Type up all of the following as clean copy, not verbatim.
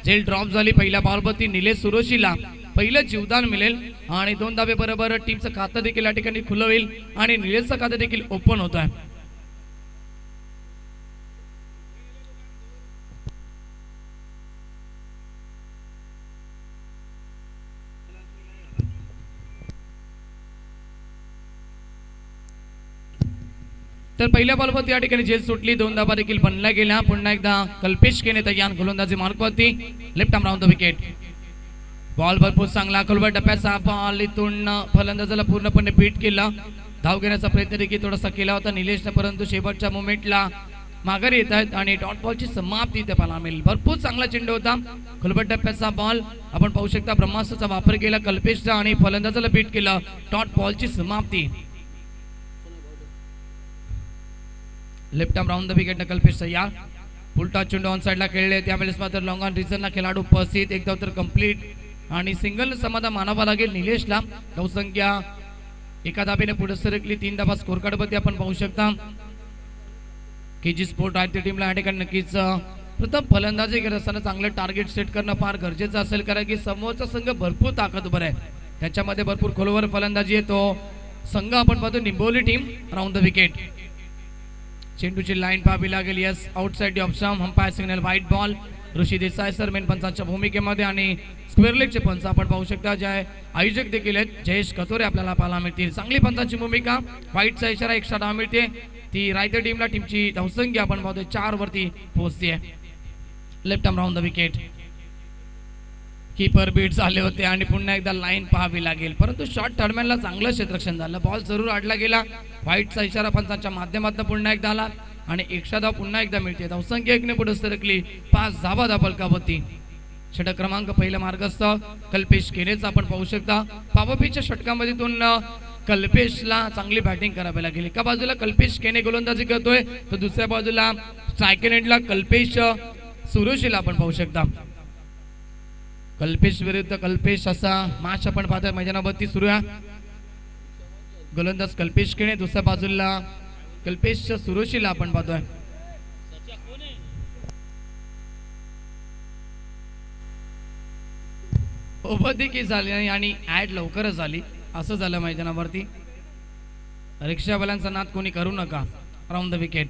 झेल ड्रॉप झाली पहिल्या बॉलवरती निलेश सुरोशीला पहिलं जीवदान मिळेल आणि 2 धाबे बरोबर टीमचं खातं देखील या ठिकाणी खुलं होईल आणि निलेशचं खातं देखील ओपन होत आहे. तर पहिल्या बॉलवरती या ठिकाणी झेल सुटली 2 धाबा देखील बनला गेला. पुन्हा एकदा कल्पेश केने तयार गोलंदाजी मार्कवरती left arm round the wicket. Ball भरपूर चांगला खोलवर टप्प्याचा बॉल इथून फलंदाजाला पूर्णपणे बीट केला. धाव घेण्याचा प्रयत्न देखील थोडासा केला होता निलेशने परंतु शेवटच्या मोमेंटला माघारी येत आहेत आणि डॉट बॉलची समाप्ती ते पाहायला मिळेल. भरपूर चांगला चेंडू होता खोलवर टप्प्याचा बॉल आपण पाहू शकता ब्रह्मास्त्राचा वापर केला कल्पेशचा आणि फलंदाजाला बीट केलं. डॉट बॉलची समाप्ती left arm round the wicket Kalpesh तयार. उलटा चेंडू ऑन साइडला खेळले त्यावेळेस मात्र लॉंग ऑन रिझनला खेळाडू उपस्थित एक धाव तर कंप्लीट आणि सिंगल समाधान मानावा लागेल निलेशला. धावसंख्या एका धाबेने पुढे सरकली 3 धाबा स्कोर कार्ड मध्ये आपण पाहू शकता. केजी स्पोर्ट आहे टीमला या ठिकाणी नक्कीच प्रथम फलंदाजी करत असताना चांगलं टार्गेट सेट करणं फार गरजेचं असेल कारण की समोरचा संघ भरपूर ताकदवर आहे त्याच्यामध्ये भरपूर खोलवर फलंदाजी येतो संघ आपण पाहतो Nimboli team round the wicket. चेंडूची लाईन पाहावी लागेल. Yes outside off stump umpire signal wide ball. Rishi Desai sir main पंचांच्या भूमिकेमध्ये आणि स्क्वेअर लेगचे पंच आपण पाहू शकता जे आयोजक देखील आहेत जयेश कतोरे आपल्याला पाहायला मिळतील. चांगली पंचांची भूमिका व्हाईटचा इशारा एक्स्ट्रा धाव मिळते ती रायते टीमला. टीमची धावसंख्या आपण पाहतोय 4 वरती पोहोचते. Left arm round the wicket. Keeper beat झाले होते आणि पुन्हा एकदा लाईन पाहावी लागेल परंतु शॉर्ट दरम्यानला चांगलं क्षेत्ररक्षण झालं. बॉल जरूर अडला गेला. व्हाईटचा इशारा पंचांच्या माध्यमातून पुन्हा एकदा आला आणि 100 धाव पुन्हा एकदा मिळते. धावसंख्या 1 ने पुढे सरकली 5 धावा फलकावरती. षटक क्रमांक पहिला मार्गस्थ कल्पेश केनेचा आपण पाहू शकता. पावपीच्या षटकामध्ये कल्पेशला चांगली बॅटिंग करावी लागेल. एका बाजूला कल्पेश केने गोलंदाजी करतोय तर दुसऱ्या बाजूला स्ट्रायकर एंडला कल्पेश सुरोशीला आपण पाहू शकता. कल्पेश विरुद्ध कल्पेश असा मॅच आपण पाहतोय मैदानावरती सुरू आहे. गोलंदाज कल्पेश केने दुसऱ्या बाजूला कल्पेश सुरोशीला आपण पाहतोय. ओबदिकी झाली आणि ऍड लवकरच झाली असं झालं मैदानावरती. रिक्षावाल्यांचा नाद कोणी करू नका. Round the wicket.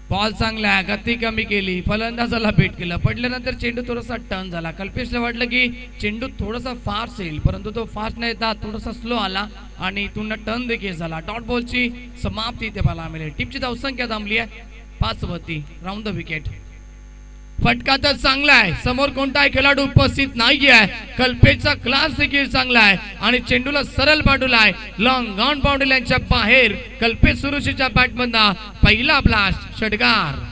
बॉल चांगला आहे गती कमी केली फलंदाजाला बीट केलं पडल्यानंतर चेंडू थोडासा टर्न झाला. कल्पेशला वाटलं की चेंडू थोडासा फास्ट येईल परंतु तो फास्ट नाही येता थोडासा स्लो आला आणि पुन्हा टर्न देखील झाला. डॉट बॉलची समाप्ती ते पाहायला मिळेल. टीमची धावसंख्या थांबली आहे 5 वरती. Round the wicket. फटका तर चांगला आहे समोर कोणताही खेळाडू उपस्थित नाही आहे. कल्पेशचा क्लास देखील चांगला आहे आणि चेंडूला सरळ बाजूला आहे लॉंग ऑन बाउंड्री लाईनच्या बाहेर. कल्पेश सुरुशीच्या बॅटमधला पहिला ब्लास्ट षटकार.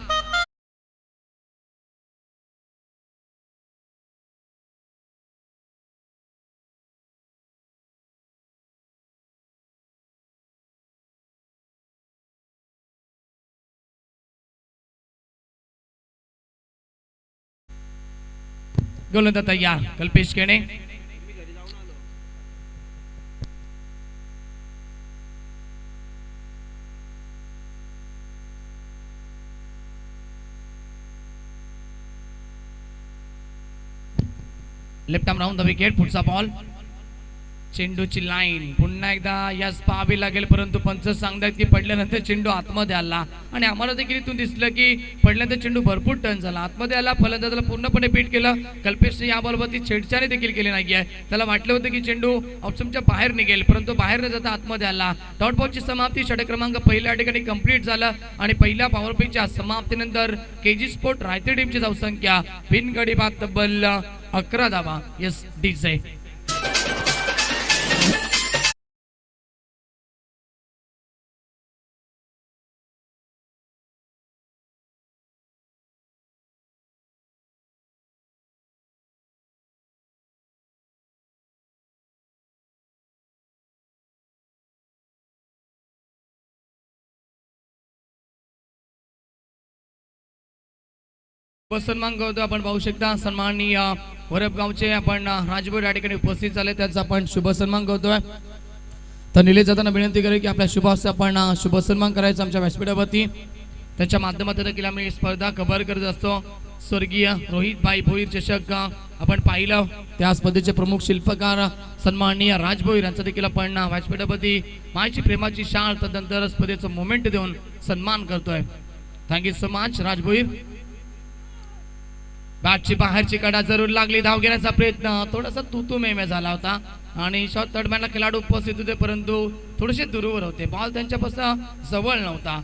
गोलंदाज तयार कल्पेश केने. Left arm round the wicket. पुढचा बॉल चेंडूची लाईन पुन्हा एकदा यस पाहावी लागेल परंतु पंच सांगतात की पडल्यानंतर चेंडू आतमध्ये आला आणि आम्हाला देखील इथून दिसलं की पडल्यानंतर चेंडू भरपूर टर्न झाला आतमध्ये आला. फलंदाजाला पूर्णपणे बीट केलं. कल्पेशने या बॉलवरती छेडछाड देखील केली नाहीये. त्याला वाटलं होतं की चेंडू ऑप्शनच्या बाहेर निघेल परंतु बाहेर न जाता आतमध्ये आला. डॉट बॉलची समाप्ती षटक क्रमांक पहिल्या ठिकाणी कंप्लीट झालं आणि पहिल्या पॉवर प्लेच्या समाप्तीनंतर केजी स्पोर्ट रायते टीमची धावसंख्या बिनगडी बाद तब्बल 11 धावा. Yes DJ. सन्मान करतो आपण पाहू शकता. सन्माननीय वरपगावचे आपण राजभर या ठिकाणी उपस्थित झाले त्याचा आपण शुभ सन्मान करतोय. तर निलेश जाताना विनंती करेल की आपल्या शुभ हस्ते आपण शुभ सन्मान करायचा आमच्या व्यासपीठावरती. त्याच्या माध्यमातून देखील आम्ही स्पर्धा कव्हर करत असतो. स्वर्गीय रोहितभाई भोईर चषक आपण पाहिलं. त्या स्पर्धेचे प्रमुख शिल्पकार सन्माननीय राज भोईर यांचा देखील आपण व्यासपीठावरती मायची प्रेमाची शाळ तदनंतर स्पर्धेचं मोमेंट देऊन सन्मान करतोय. थँक्यू सो मच राज भोईर. बॅटची बाहेरची कडा जरूर लागली. धाव घेण्याचा प्रयत्न थोडासा तू मेमे झाला होता आणि शॉट थर्डमॅनला खेळाडू उपस्थित होते परंतु थोडेसे दूरवर होते. बॉल त्यांच्यापासून जवळ नव्हता.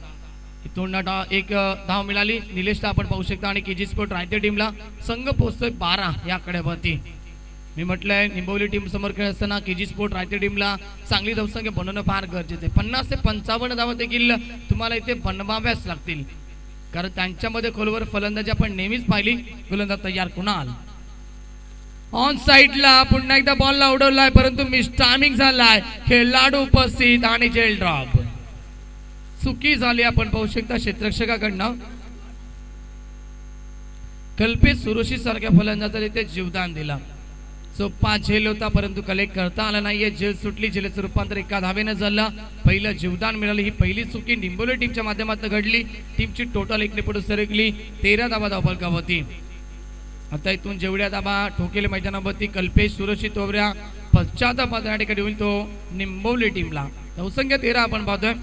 इथून एक धाव मिळाली निलेशला आपण पाहू शकता आणि केजी स्पोर्ट रायते टीमला संघ पोहोचतोय 12 या कड्यावरती. मी म्हटलंय निंबवली टीम समोर खेळ असताना केजी स्पोर्ट रायते टीमला चांगली धावसंख्या बनवणं फार गरजेचं आहे. 50 ते 55 धावा देखील तुम्हाला इथे बनवाव्याच लागतील कारण त्यांच्यामध्ये खोलवर फलंदाजी आपण नेहमीच पाहिली. गोलंदाज तयार कुणाल ऑन साइडला पुन्हा एकदा बॉलला उडवलाय परंतु मिस टायमिंग झालाय. खेळाडू उपस्थित आणि जेल ड्रॉप चुकी झाली आपण पाहू शकता क्षेत्ररक्षकाकडनं. कल्पेश सुरोशी सारख्या फलंदाजाने ते जीवदान दिला. सोपा झेल होता परंतु कलेक्ट करता आला नाहीये. झेल सुटली. झेलचं रूपांतर एका धावेनं झालं. पहिलं जीवदान मिळालं. ही पहिली चुकी निंबोली टीमच्या माध्यमातून घडली. टीमची टोटल एकने पुढे सरकली. 13 धावा धावफलकावरती. आता इथून जेवढ्या धावा ठोकेले मैदानावरती कल्पेश सुरक्षित तोवऱ्या पश्चातापात या ठिकाणी होईल तो निंबवली टीमला. धावसंख्या 13 आपण पाहतोय.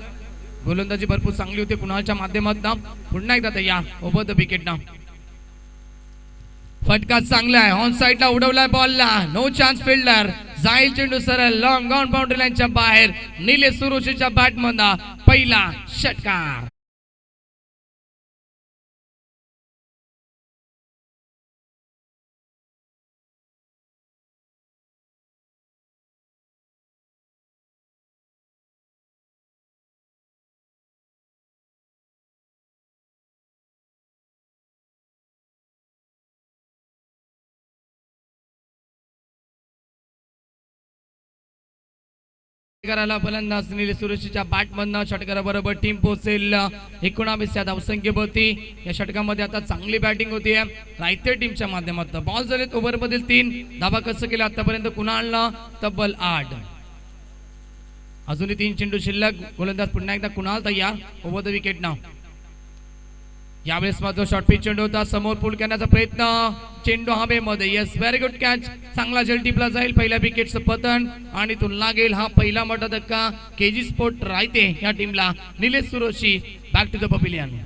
गोलंदाजी भरपूर चांगली होती कुणालच्या माध्यमातून. पुन्हा एकदा तयार ओव्हर द विकेटना. फटका चांगला आहे. ऑन साइडला उडवलाय बॉलला. नो चान्स फिल्डर जाईल चेंडू सरळ लॉंग ऑन बाउंड्री लाईनच्या बाहेर. निलेश सुरोशीच्या बॅटमधला पहिला षटकार. करायला फलंदाज निलेश सुरेशीच्या बॅटमधनं षटकाराबरोबर टीम पोहोचेल 19 या धावसंख्येवरती. या षटकामध्ये आता चांगली बॅटिंग होती रायते टीमच्या माध्यमातून. बॉल झालेत ओव्हरमधील 3 धावा. कसं केलं आतापर्यंत कुणालनं तब्बल 8. अजूनही 3 चेंडू शिल्लक. गोलंदाज पुन्हा एकदा कुणाल तयार ओव्हर द विकेट नाव. यावेळेस मात्र शॉर्ट पिच चेंडू होता. समोर पुल करण्याचा प्रयत्न. चेंडू हवेमध्ये. Yes very good catch. चांगला झेल टिपला जाईल. पहिल्या विकेटचं पतन आणि तो लागेल हा पहिला मोठा धक्का केजी स्पोर्ट रायते या टीमला. Nilesh Suroshi back to the pavilion.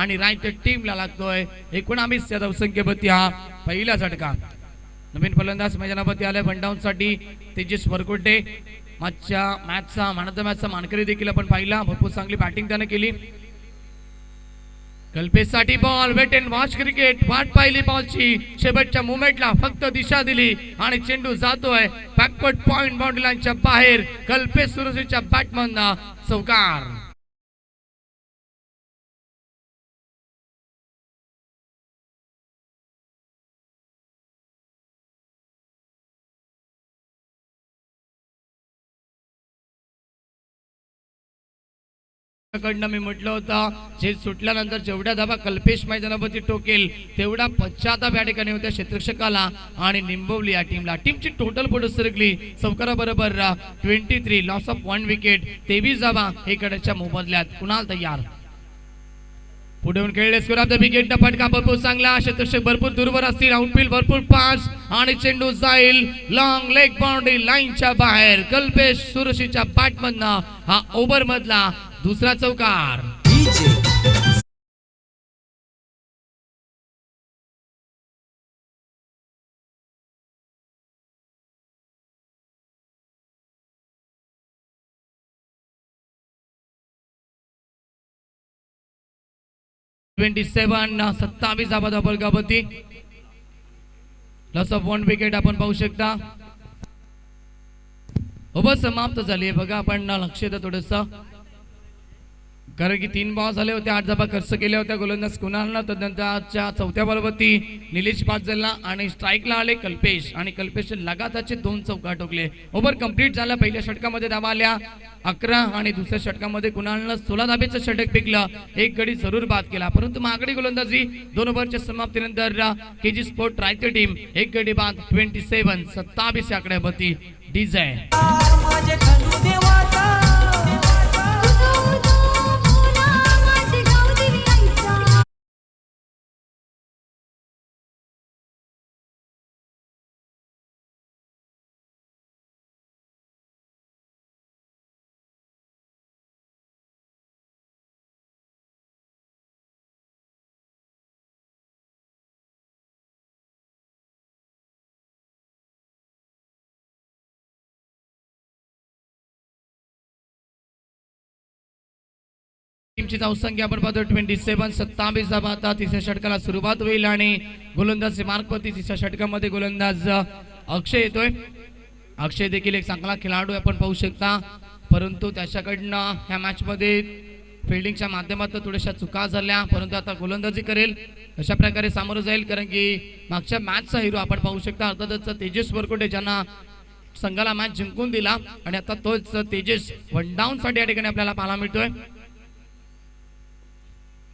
आणि रायते टीमला लागतोय 19 या धावसंख्येवरती हा पहिला झटका. नवीन फलंदाज मैदानावरती आले वनडाऊन साठी तेजस वरकोटे. मॅचचा मॅचचा मानकरी देखील आपण पाहिला. भरपूर चांगली बॅटिंग त्याने केली. कल्पेशसाठी ball. Wait and watch cricket. वाट पाहिली बॉलची. शेवटच्या मुवमेंटला फक्त दिशा दिली आणि चेंडू जातोय बॅकवर्ड पॉइंट बाउंड्री लाईनच्या बाहेर. कल्पेश सुरसेच्या बॅटमधनं चौकार. कडनं मी म्हटलं होतं झेल सुटल्यानंतर जेवढ्या धावा कल्पेश मैदानावरती टोकेल तेवढा पश्चाताप या ठिकाणी होत्या क्षेत्ररक्षकाला आणि निंबवली या टीमला. टीमची टोटल पुढे सरकली. चौकाराबरोबर 23 लॉस ऑफ 1 विकेट. 23 धावा एकडच्या मोबदल्यात. कुणाल तयार पुढे खेळले. Score of the wicket. फटका भरपूर चांगला. क्षेत्ररक्षक भरपूर दूरवर असतील. आउटफील्ड भरपूर पास आणि चेंडू जाईल लॉंग लेग बाउंड्री लाईनच्या बाहेर. कल्पेश सुरशीच्या बॅटमधनं हा ओव्हर मधला दुसरा चौकार. (27) 27 धावा धावफलकावरती. लॉस ऑफ 1 विकेट आपण पाहू शकता. ओव्हर समाप्त झाली आहे बघा. आपण लक्ष द्या थोडस, कारण की 3 बॉल झाले होते, 8 धावा खर्च केल्या होत्या गोलंदाज कुणालनं. तदनंतरच्या चौथ्या बॉलवरती निलेश पाचलला आणि स्ट्राईकला आले कल्पेश, आणि कल्पेश लगातारचे 2 चौका ठोकले. ओव्हर कंप्लीट झाला. पहिल्या षटकामध्ये धावा आल्या 11 आणि दुसऱ्या षटकामध्ये कुणालनं 16 धाब्याचं षटक फेकलं. एक गडी जरूर बाद केला, परंतु मागडी गोलंदाजी 2 ओव्हरच्या समाप्तीनंतर केजी स्पोर्ट रायते टीम एक गडी बाद 27 आकड्यावरती डिझाय. टीमची धावसंख्या आपण पाहतो 27 धावा. आता तिसऱ्या षटकाला सुरुवात होईल आणि गोलंदाज मार्कवरती तिसऱ्या षटकामध्ये गोलंदाज अक्षय येतोय. अक्षय देखील एक चांगला खेळाडू आपण पाहू शकता, परंतु त्याच्याकडनं ह्या मॅच मध्ये फिल्डिंगच्या माध्यमातून थोड्याशा चुका झाल्या, परंतु आता गोलंदाजी करेल अशा प्रकारे सामोरं जाईल. कारण की मागच्या मॅचचा हिरो आपण पाहू शकता अर्थातच तेजस वरकोटे, ज्यांना संघाला मॅच जिंकून दिला, आणि आता तोच तेजस वन डाऊन साठी या ठिकाणी आपल्याला पाहायला मिळतोय.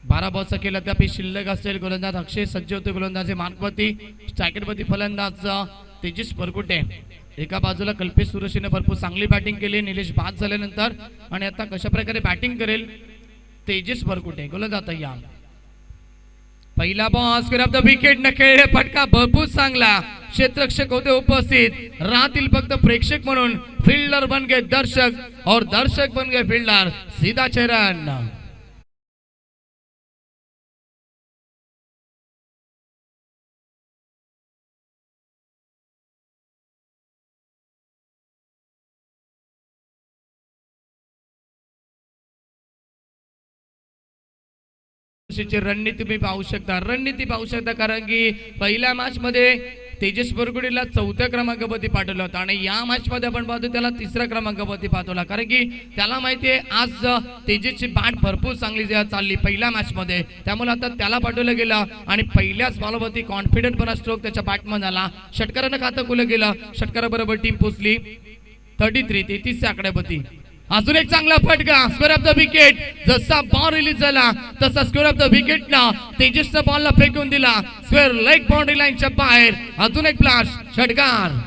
12 बॉलचा केला त्यापैकी शिल्लक असेल. गोलंदाज अक्षय सज्ज होते, गोलंदाज मार्कवरती, स्ट्रायकरवरती फलंदाज तेजस वरकोटे. एका बाजूला कल्पेश सुरेशने भरपूर चांगली बॅटिंग केली निलेश बाद झाल्यानंतर, आणि आता कशा प्रकारे बॅटिंग करेल तेजस वरकोटे. गोलंदाज तयार. पहिला ball square of the wicket न खेळले, फटका भरपूर चांगला. क्षेत्ररक्षक होते उपस्थित, राहतील फक्त प्रेक्षक म्हणून. फिल्डर बन गए दर्शक और दर्शक बन गए फिल्डर. सीधा चरण. रणनीती तुम्ही पाहू शकता, कारण की पहिल्या मॅच मध्ये तेजस वरकोटेला 4थ्या क्रमांकावरती पाठवलं होतं, आणि या मॅच मध्ये आपण पाहतो त्याला 3ऱ्या क्रमांकावरती पाठवला. कारण की त्याला माहिती आहे आज तेजसची बॅट भरपूर चांगली चालली पहिल्या मॅच मध्ये, त्यामुळे आता त्याला पाठवलं गेलं, आणि पहिल्याच बॉलवरती कॉन्फिडंटपणा स्ट्रोक त्याच्या बॅटमध्ये आला. षटकारानं खातं खुलं गेलं. षटकाराबरोबर टीम पोचली 33 आकड्यावरती. अजून एक चांगला फटका स्क्वेअर ऑफ द विकेट. जसा बॉल रिलीज झाला तसा स्क्वेअर ऑफ द विकेट ना तेजसच्या बॉलला फेकून दिला स्क्वेअर लेग बाउंड्री लाईनच्या बाहेर. अजून एक ब्लास्ट षटकार.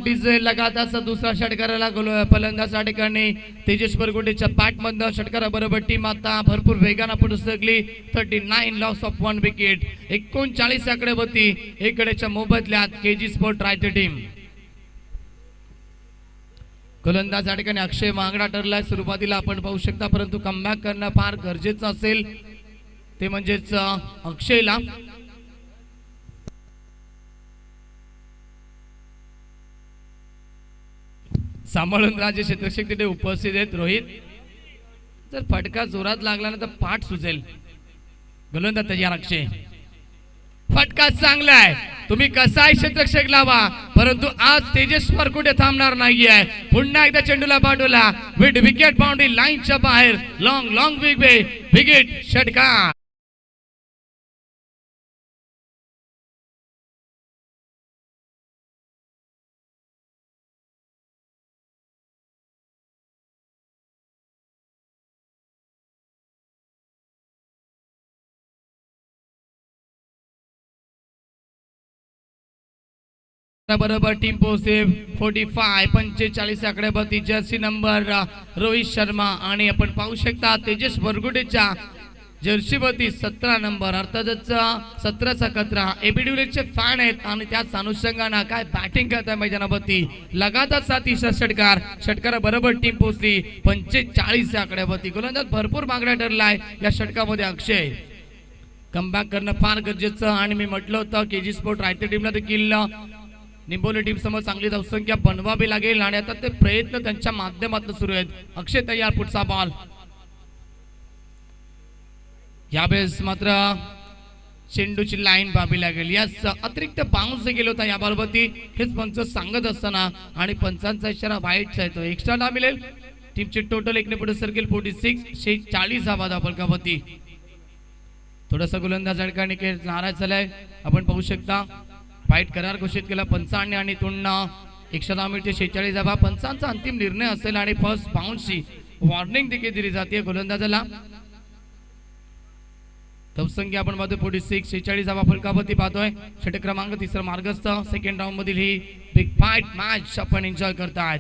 डिझेल लगातार दुसरा षटकाराला फलंदाज या ठिकाणी तेजस वरकोटेच्या बॅटमधनं षटकाराबरोबर टीम आता भरपूर वेगानं पुढे सरकली. 39 लॉस ऑफ 1 विकेट. 39 आकड्यावरती एकडेच्या मोबदल्यात केजी स्पोर्ट रायते टीम. गोलंदाज या ठिकाणी अक्षय मांगडा ठरलाय. सुरुवातीला आपण पाहू शकता, परंतु कमबॅक करणं फार गरजेचं असेल, ते म्हणजेच अक्षयला. सांभाळून राजे क्षेत्ररक्षक तिथे उपस्थित आहेत. रोहित, जर फटका जोरात लागला ना तर पाठ सुजेल. गोलंदाज तयार अक्षय. फटका चांगला आहे, तुम्ही कसाही क्षेत्ररक्षक लावा, परंतु आज तेजस वरकोटे थांबणार नाहीये. पुन्हा एकदा चेंडूला पाठवला विथ विकेट बाउंड्री लाईनच्या बाहेर. लॉंग विकेट षटकार. बरोबर टीम पोहोचते 45 आकड्यावरती जर्सी नंबर रोहित शर्मा, आणि आपण पाहू शकता तेजस वरकोटेच्या जर्सीवरती 17 नंबर अर्थातच 17चा कचरा. एबीडीचे फॅन आहेत, आणि त्याच अनुषंगाने काय बॅटिंग करताय मैदानावरती. लगातार तिसरा षटकाराबरोबर टीम पोहोचली 45 आकड्यावरती. गोलंदाज भरपूर मागण्या ठरलाय या षटकामध्ये अक्षय. कमबॅक करणं फार गरजेचं आणि मी म्हटलं होतं केजी स्पोर्ट रायते टीमला देखील निंबोली टीम समोर चांगली धावसंख्या बनवावी लागेल आणि आता ते प्रयत्न त्यांच्या माध्यमातून सुरू आहेत. अक्षय तयार, पुढचा बॉल. यावेळेस मात्र चेंडूची लाईन बाबी लागेल. यास अतिरिक्त बाउन्स गेलो होता या बॉलवरती, हेच पंच सांगत असताना आणि पंचांचा इशारा वाईटचा येतो. एक्स्ट्रा डाव मिळेल. टीमची टोटल एकने पुढे सर्कल 46 40 धावा धावपलकावरती. थोडासा गोलंदाज अडकाने नाराज झालाय आपण पाहू शकता. फाईट करार घोषित केला पंचांनी आणि तुंना एक्स्ट्रा डाव मिळते 46 धावा. पंचांचा अंतिम निर्णय असेल आणि फर्स्ट बाउन्सची वॉर्निंग देखील दिली जाते गोलंदाजाला. धावसंख्या आपण पाहतोय 46 46 धावा फलकावरती पाहतोय. षटक क्रमांक 3 मार्गस्थ. सेकंड राऊंड मधील ही बिग फाईट मॅच आपण एन्जॉय करतायत.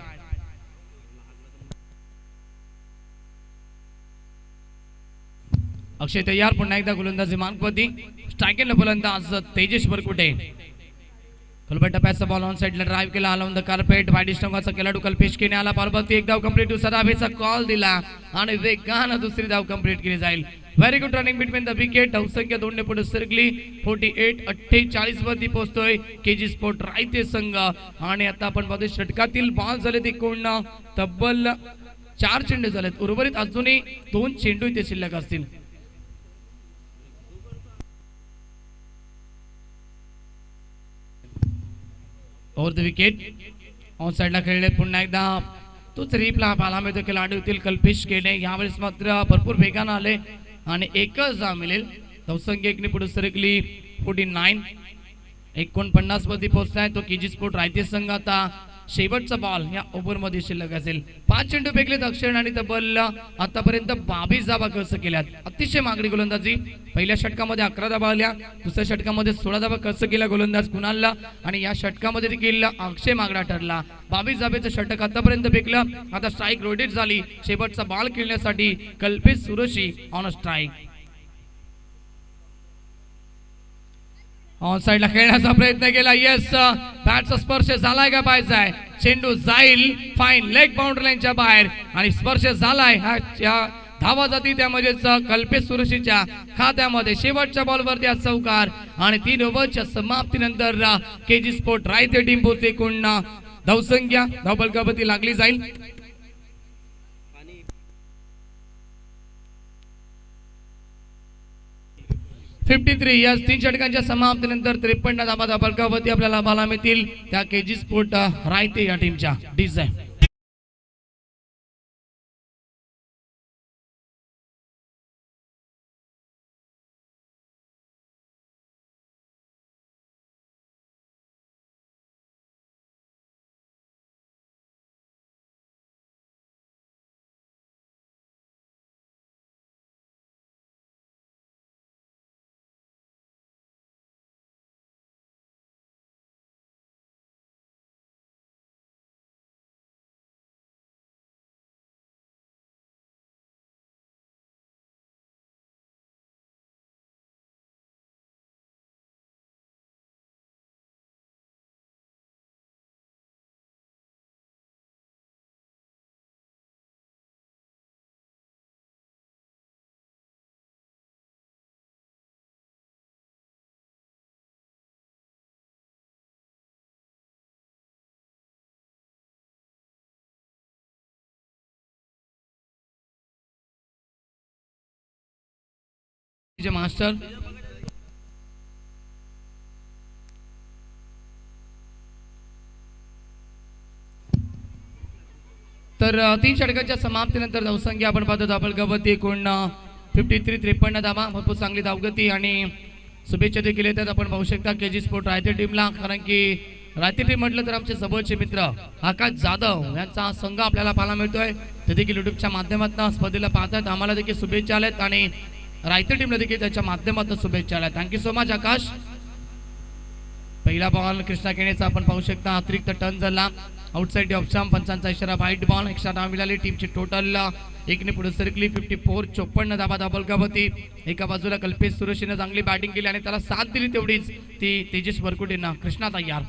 अक्षय तयार, पुन्हा एकदा गोलंदाजी मार्गवरती. स्ट्रायकिंग फलंदाज तेजस वरकुटे. खलबट टप्प्याचा बॉल ऑन साइडला ड्राइव्ह केला. ऑन द कार्पेट वाईडिस्टंगाचा खेळाडू कल्पेश केने आला. बॉलवरती एक धाव कंप्लीट. सराफेचा कॉल दिला आणि वेगानं दुसरी धाव कंप्लीट केली जाईल. Very good running between the wicket. धावसंख्या 2 ने पुढे सरकली. 48-48 वरती पोहोचतोय केजी स्पोर्ट रायते संघ. आणि आता आपण पाहतोय षटकातील बॉल झाले ते कोण तब्बल 4 चेंडू झालेत. उर्वरित अजूनही 2 चेंडू इथे शिल्लक असतील. ओव्हर द विकेट ऑन साइडला खेळले. पुन्हा एकदा तोच रिप्ला पाहायला मिळतो खेळाडू होतील कल्पेश केने. यावेळेस मात्र भरपूर वेगानं आले आणि एकच धाव मिळेल. धावसंख्या एकने पुढे सरकली. 49 49 वरती पोहोचलाय तो केजी स्पोर्ट रायते संघ. आता शेवटचा बॉल या ओव्हर मध्ये शिल्लक असेल. 5 चेंडू फेकलेत अक्षय आणि तब्बल आतापर्यंत 22 धावा खर्च केल्यात. अतिशय मागणी गोलंदाजी. पहिल्या षटकामध्ये 11 धावा आल्या. दुसऱ्या षटकामध्ये 16 धावा खर्च केला गोलंदाज कुणालला आणि या षटकामध्ये देखील अक्षय मागणा ठरला. 22 धावेचं षटक आतापर्यंत फेकलं. आता स्ट्राईक रोटेट झाली. शेवटचा बॉल खेळण्यासाठी कल्पेश सुरशी ऑन स्ट्राईक. ऑन साइडला खेळण्याचा प्रयत्न केला. येस, बॅटचा स्पर्श झालाय का पाहायचा. चेंडू जाईल फाईन लेग बाउंड्री लाईनच्या बाहेर आणि स्पर्श झालाय. धावा जाती त्यामध्ये कल्पेश सुरशीच्या खात्यामध्ये. शेवटच्या बॉलवरती आज चौकार आणि 3 ओव्हरच्या समाप्तीनंतर केजी स्पोर्ट रायते टीम पोहोचते. कोणना धावसंख्या धावफलकावरती लागली जाईल. 53 या 3 षटकांच्या समाप्तीनंतर 53 धावा धावफलकावरती आपल्याला पाहायला मिळतील त्या केजी स्पोर्ट रायते या टीमच्या. Design master. तर 3 षटकांच्या समाप्तीनंतर धावसंख्या आपण पाहतो धावफलकावरती एकूण 53 53 धावा. भरपूर चांगली धावगती आणि शुभेच्छा देखील येतात आपण पाहू शकता केजी स्पोर्ट रायते टीमला. कारण की रायते टीम म्हटलं तर आमचे जवळचे मित्र आकाश जाधव यांचा संघ आपल्याला पाहायला मिळतोय. ते देखील युट्यूबच्या माध्यमातून स्पर्धेला पाहतात. आम्हाला देखील शुभेच्छा आल्यात आणि रायते टीमला देखील त्याच्या माध्यमातून शुभेच्छा आल्या. थँक्यू सो मच आकाश. पहिला बॉल कृष्णा केनेचा आपण पाहू शकता. अतिरिक्त टर्न झाला आउटसाइड ऑफ स्टंप. पंचांचा इशारा व्हाईट बॉल. एक्स्ट्रा धाव मिळाली. टीमची टोटल 1 ने पुढे सरकली. 54 54 धावा धावफलकावरती. एका बाजूला कल्पेश सुरशीने चांगली बॅटिंग केली आणि त्याला साथ दिली तेवढीच ती तेजस वरकुटेंना. कृष्णा तयार.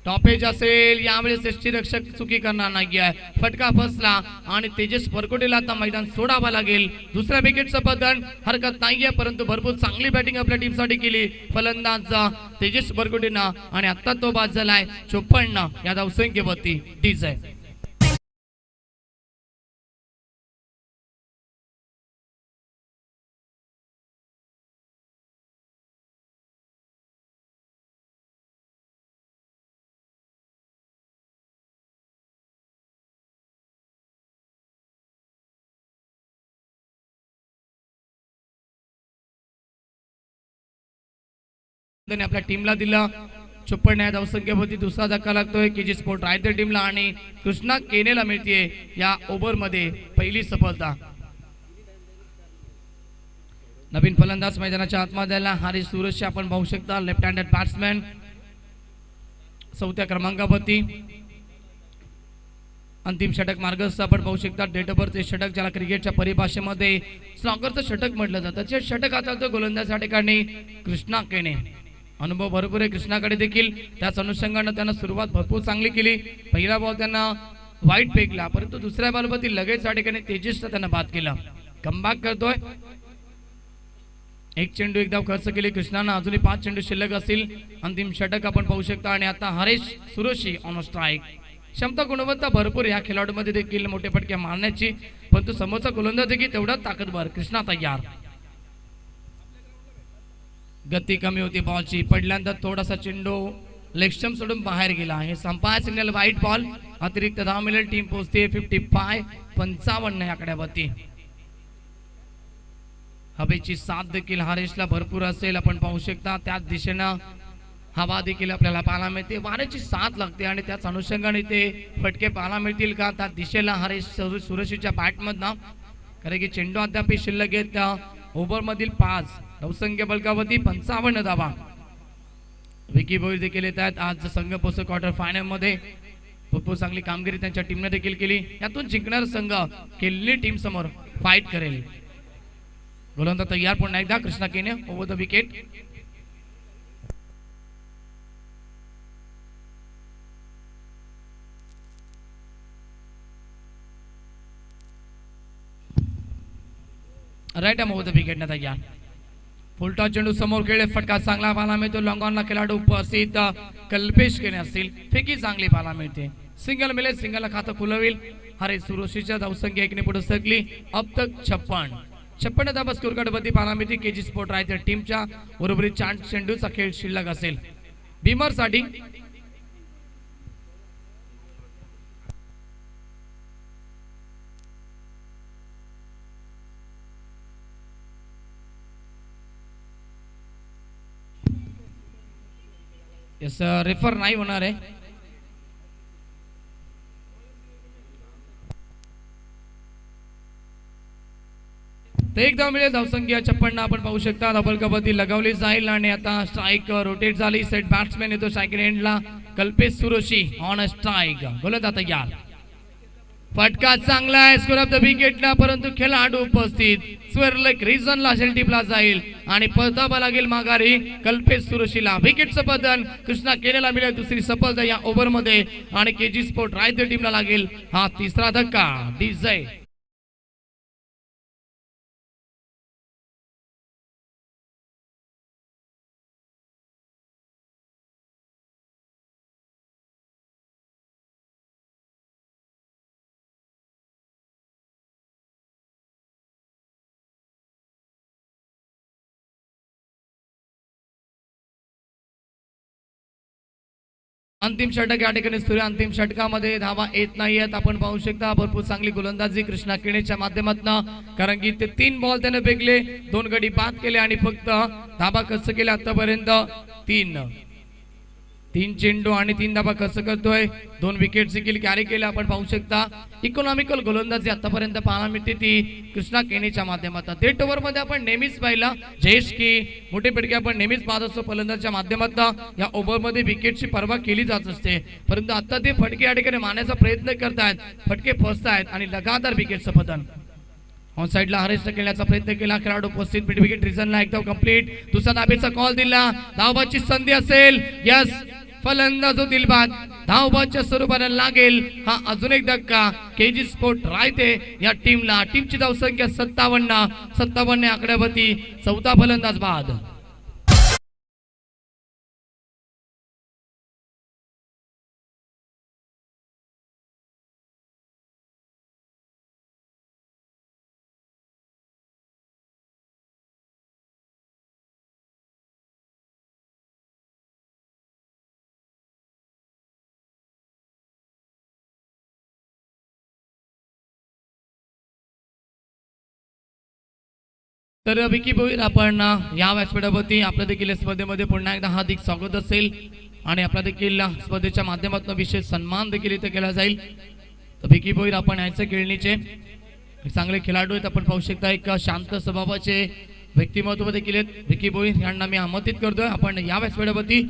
टॉपेज असेल यावेळेस यष्टीरक्षक चुकी करणार नाही आहे. फटका फसला आणि तेजस परकोटेला आता मैदान सोडावं लागेल. दुसऱ्या विकेटचं पतन हरकत नाहीये, परंतु भरपूर चांगली बॅटिंग आपल्या टीमसाठी केली फलंदाज तेजस परकोटेनं आणि आता तो बाद झालाय 54 या धावसंख्येवरती. डीजे आपल्या टीमला दिला 54 या धावसंख्येवरती. दुसरा धक्का लागतोय केजी स्पोर्ट रायगड टीमला आणि कृष्णा केनेला मिळतीये या ओव्हर मध्ये पहिली सफलता. नवीन फलंदाज मैदानाच्या आतमध्ये हारिस सुरज आपण पाहू शकता, लेफ्ट हँडेड बॅट्समॅन 4थ्या क्रमांकावरती. अंतिम षटक मार्गस्थ आपण पाहू शकता. डेट ऑफ बर्थ षटक ज्याला क्रिकेटच्या परिभाषेमध्ये स्लॉगरचं षटक म्हटलं जातं, ते षटक आता तो गोलंदाज या ठिकाणी कृष्णा केने. अनुभव भरपूर आहे कृष्णाकडे देखील, त्याच अनुषंगाने त्यांना सुरुवात भरपूर चांगली केली. पहिला बॉल त्यांना वाईट फेकला, परंतु दुसऱ्या बॉलवरती लगेच या ठिकाणी तेजसचा त्यांना बाद केला. कमबॅक करतोय. एक चेंडू एक धाव खर्च केली कृष्णानं, अजूनही 5 चेंडू शिल्लक असतील. अंतिम षटक आपण पाहू शकता आणि आता हरीश सुरोशी ऑन स्ट्राईक. क्षमता गुणवत्ता भरपूर या खेळाडूमध्ये देखील मोठे फटके मारण्याची, परंतु समोरचा गोलंदाज देखील तेवढाच ताकदवर. कृष्णा तयार. गती कमी होती बॉलची, पडल्यानंतर थोडासा चेंडू लेग स्टंप सोडून बाहेर गेला. हे संपाय सिग्नल वाईट बॉल. अतिरिक्त धाव मिळेल, टीम पोहोचते 55 या आकड्यावरती. हवेची साथ देखील हरेशला भरपूर असेल आपण पाहू शकता. त्याच दिशेनं हवा देखील आपल्याला पाहायला मिळते, वाऱ्याची साथ लागते आणि त्याच अनुषंगाने ते फटके पाहायला मिळतील का त्या दिशेला हरेश सुरशीच्या बॅटमधनं. कारण की चेंडू अद्याप शिल्लक आहेत त्या ओव्हर मधील 5 धावसंख्या बलकावरती 55 धावा. विकी बोईर देखील येत आहेत आज संघ पोहोचतो क्वार्टर फायनल मध्ये. भरपूर चांगली कामगिरी त्यांच्या टीमने देखील केली. यातून जिंकणार संघ केलेली टीम समोर फाईट करेल. गोलंदाज तयार पुन्हा एकदा कृष्णा केने over the wicket. Right over the wicket ना तयार. फुलटॉस चेंडू समोर खेळले, फटका चांगला पाहायला मिळतो. लॉंग ऑनला खेळाडू उपस्थित कल्पेश केने असतील, फेकी चांगली पाहायला मिळते. सिंगल मिळेल, सिंगलला खातं खुलवेल. हरे सुरोशीच्या धावसंख्या एकने पुढे सरकली. अब तक 56 धावा स्कोर कार्डवरती पाहायला मिळते. केजी स्पोर्ट रायगड टीमच्या बरोबरीत 4 चेंडूचा खेळ शिल्लक असेल. भीमर साठी यस रेफर नाही होणार आहे. एक धाव मिळेल. धावसंख्या 56 आपण पाहू शकता. डबल कबड्डी लगावली जाईल आणि आता स्ट्राईक रोटेट झाली. सेट बॅट्समॅन येतो स्ट्राईक एंडला. Kalpesh Suroshi on strike. गोलंदाज तयार. फटका चांगला आहे स्कोर ऑफ द विकेटला, परंतु खेळाडू उपस्थित स्वेअरलेक रिझनला टीपला जाईल आणि परतावा लागेल माघारी कल्पेश सुरोशीला. विकेटचं पतन कृष्णा केनेला मिळेल. दुसरी सफलता या ओव्हर मध्ये आणि केजी स्पोर्ट रायगड टीमला लागेल हा तिसरा धक्का. डीजे अंतिम षटक या ठिकाणी सुरू. अंतिम षटकामध्ये धावा येत नाहीयेत आपण पाहू शकता. भरपूर चांगली गोलंदाजी कृष्णा केनेच्या माध्यमातून, कारण की ते 3 बॉल त्याने फेकले, 2 गडी बाद केले आणि फक्त धावा खर्च केले आतापर्यंत 3 चेंडू आणि 3 धावा खर्च करतोय. 2 विकेट देखील कॅरी केले आपण पाहू शकता. इकॉनॉमिकल गोलंदाजी आतापर्यंत पाहायला मिळते ती कृष्णा केनेच्या माध्यमातून. डेट ओव्हर मध्ये आपण नेहमीच पाहिला जयेश की मोठे फटके आपण नेहमीच पाहत असतो फलंदाजाच्या माध्यमातून. या ओव्हर मध्ये विकेटची पर्वा केली जात असते, परंतु आता ते फटके या ठिकाणी मारण्याचा प्रयत्न करतायत, फटके फसतायत आणि लगातार विकेटचं पतन. ऑन साइडला हरेशने खेळण्याचा प्रयत्न केला. खेळाडू उपस्थित विकेट रिझनला एकदम कंप्लीट. दुसरा धाबेचा कॉल दिला. धावाची संधी असेल. यस फलंदाज होतील बाद. धावबाच्या स्वरूपाने लागेल हा अजून एक धक्का केजी स्पोर्ट रायते या टीमला. टीमची धावसंख्या 57 आकड्यावरती. चौथा फलंदाज बाद. तर विकी भोईर आपण या व्यासपीठावरती आपल्या देखील स्पर्धेमध्ये पुन्हा एकदा हार्दिक स्वागत असेल आणि आपल्या देखील स्पर्धेच्या माध्यमातून विशेष सन्मान देखील इथे केला जाईल. तर विकी भोईर आपण याचे खेळणीचे चांगले खेळाडू आहेत. आपण पाहू शकता एक शांत स्वभावाचे व्यक्तिमत्व देखील आहेत. विकी भोईर यांना मी आमंत्रित करतोय आपण या व्यासपीठावरती.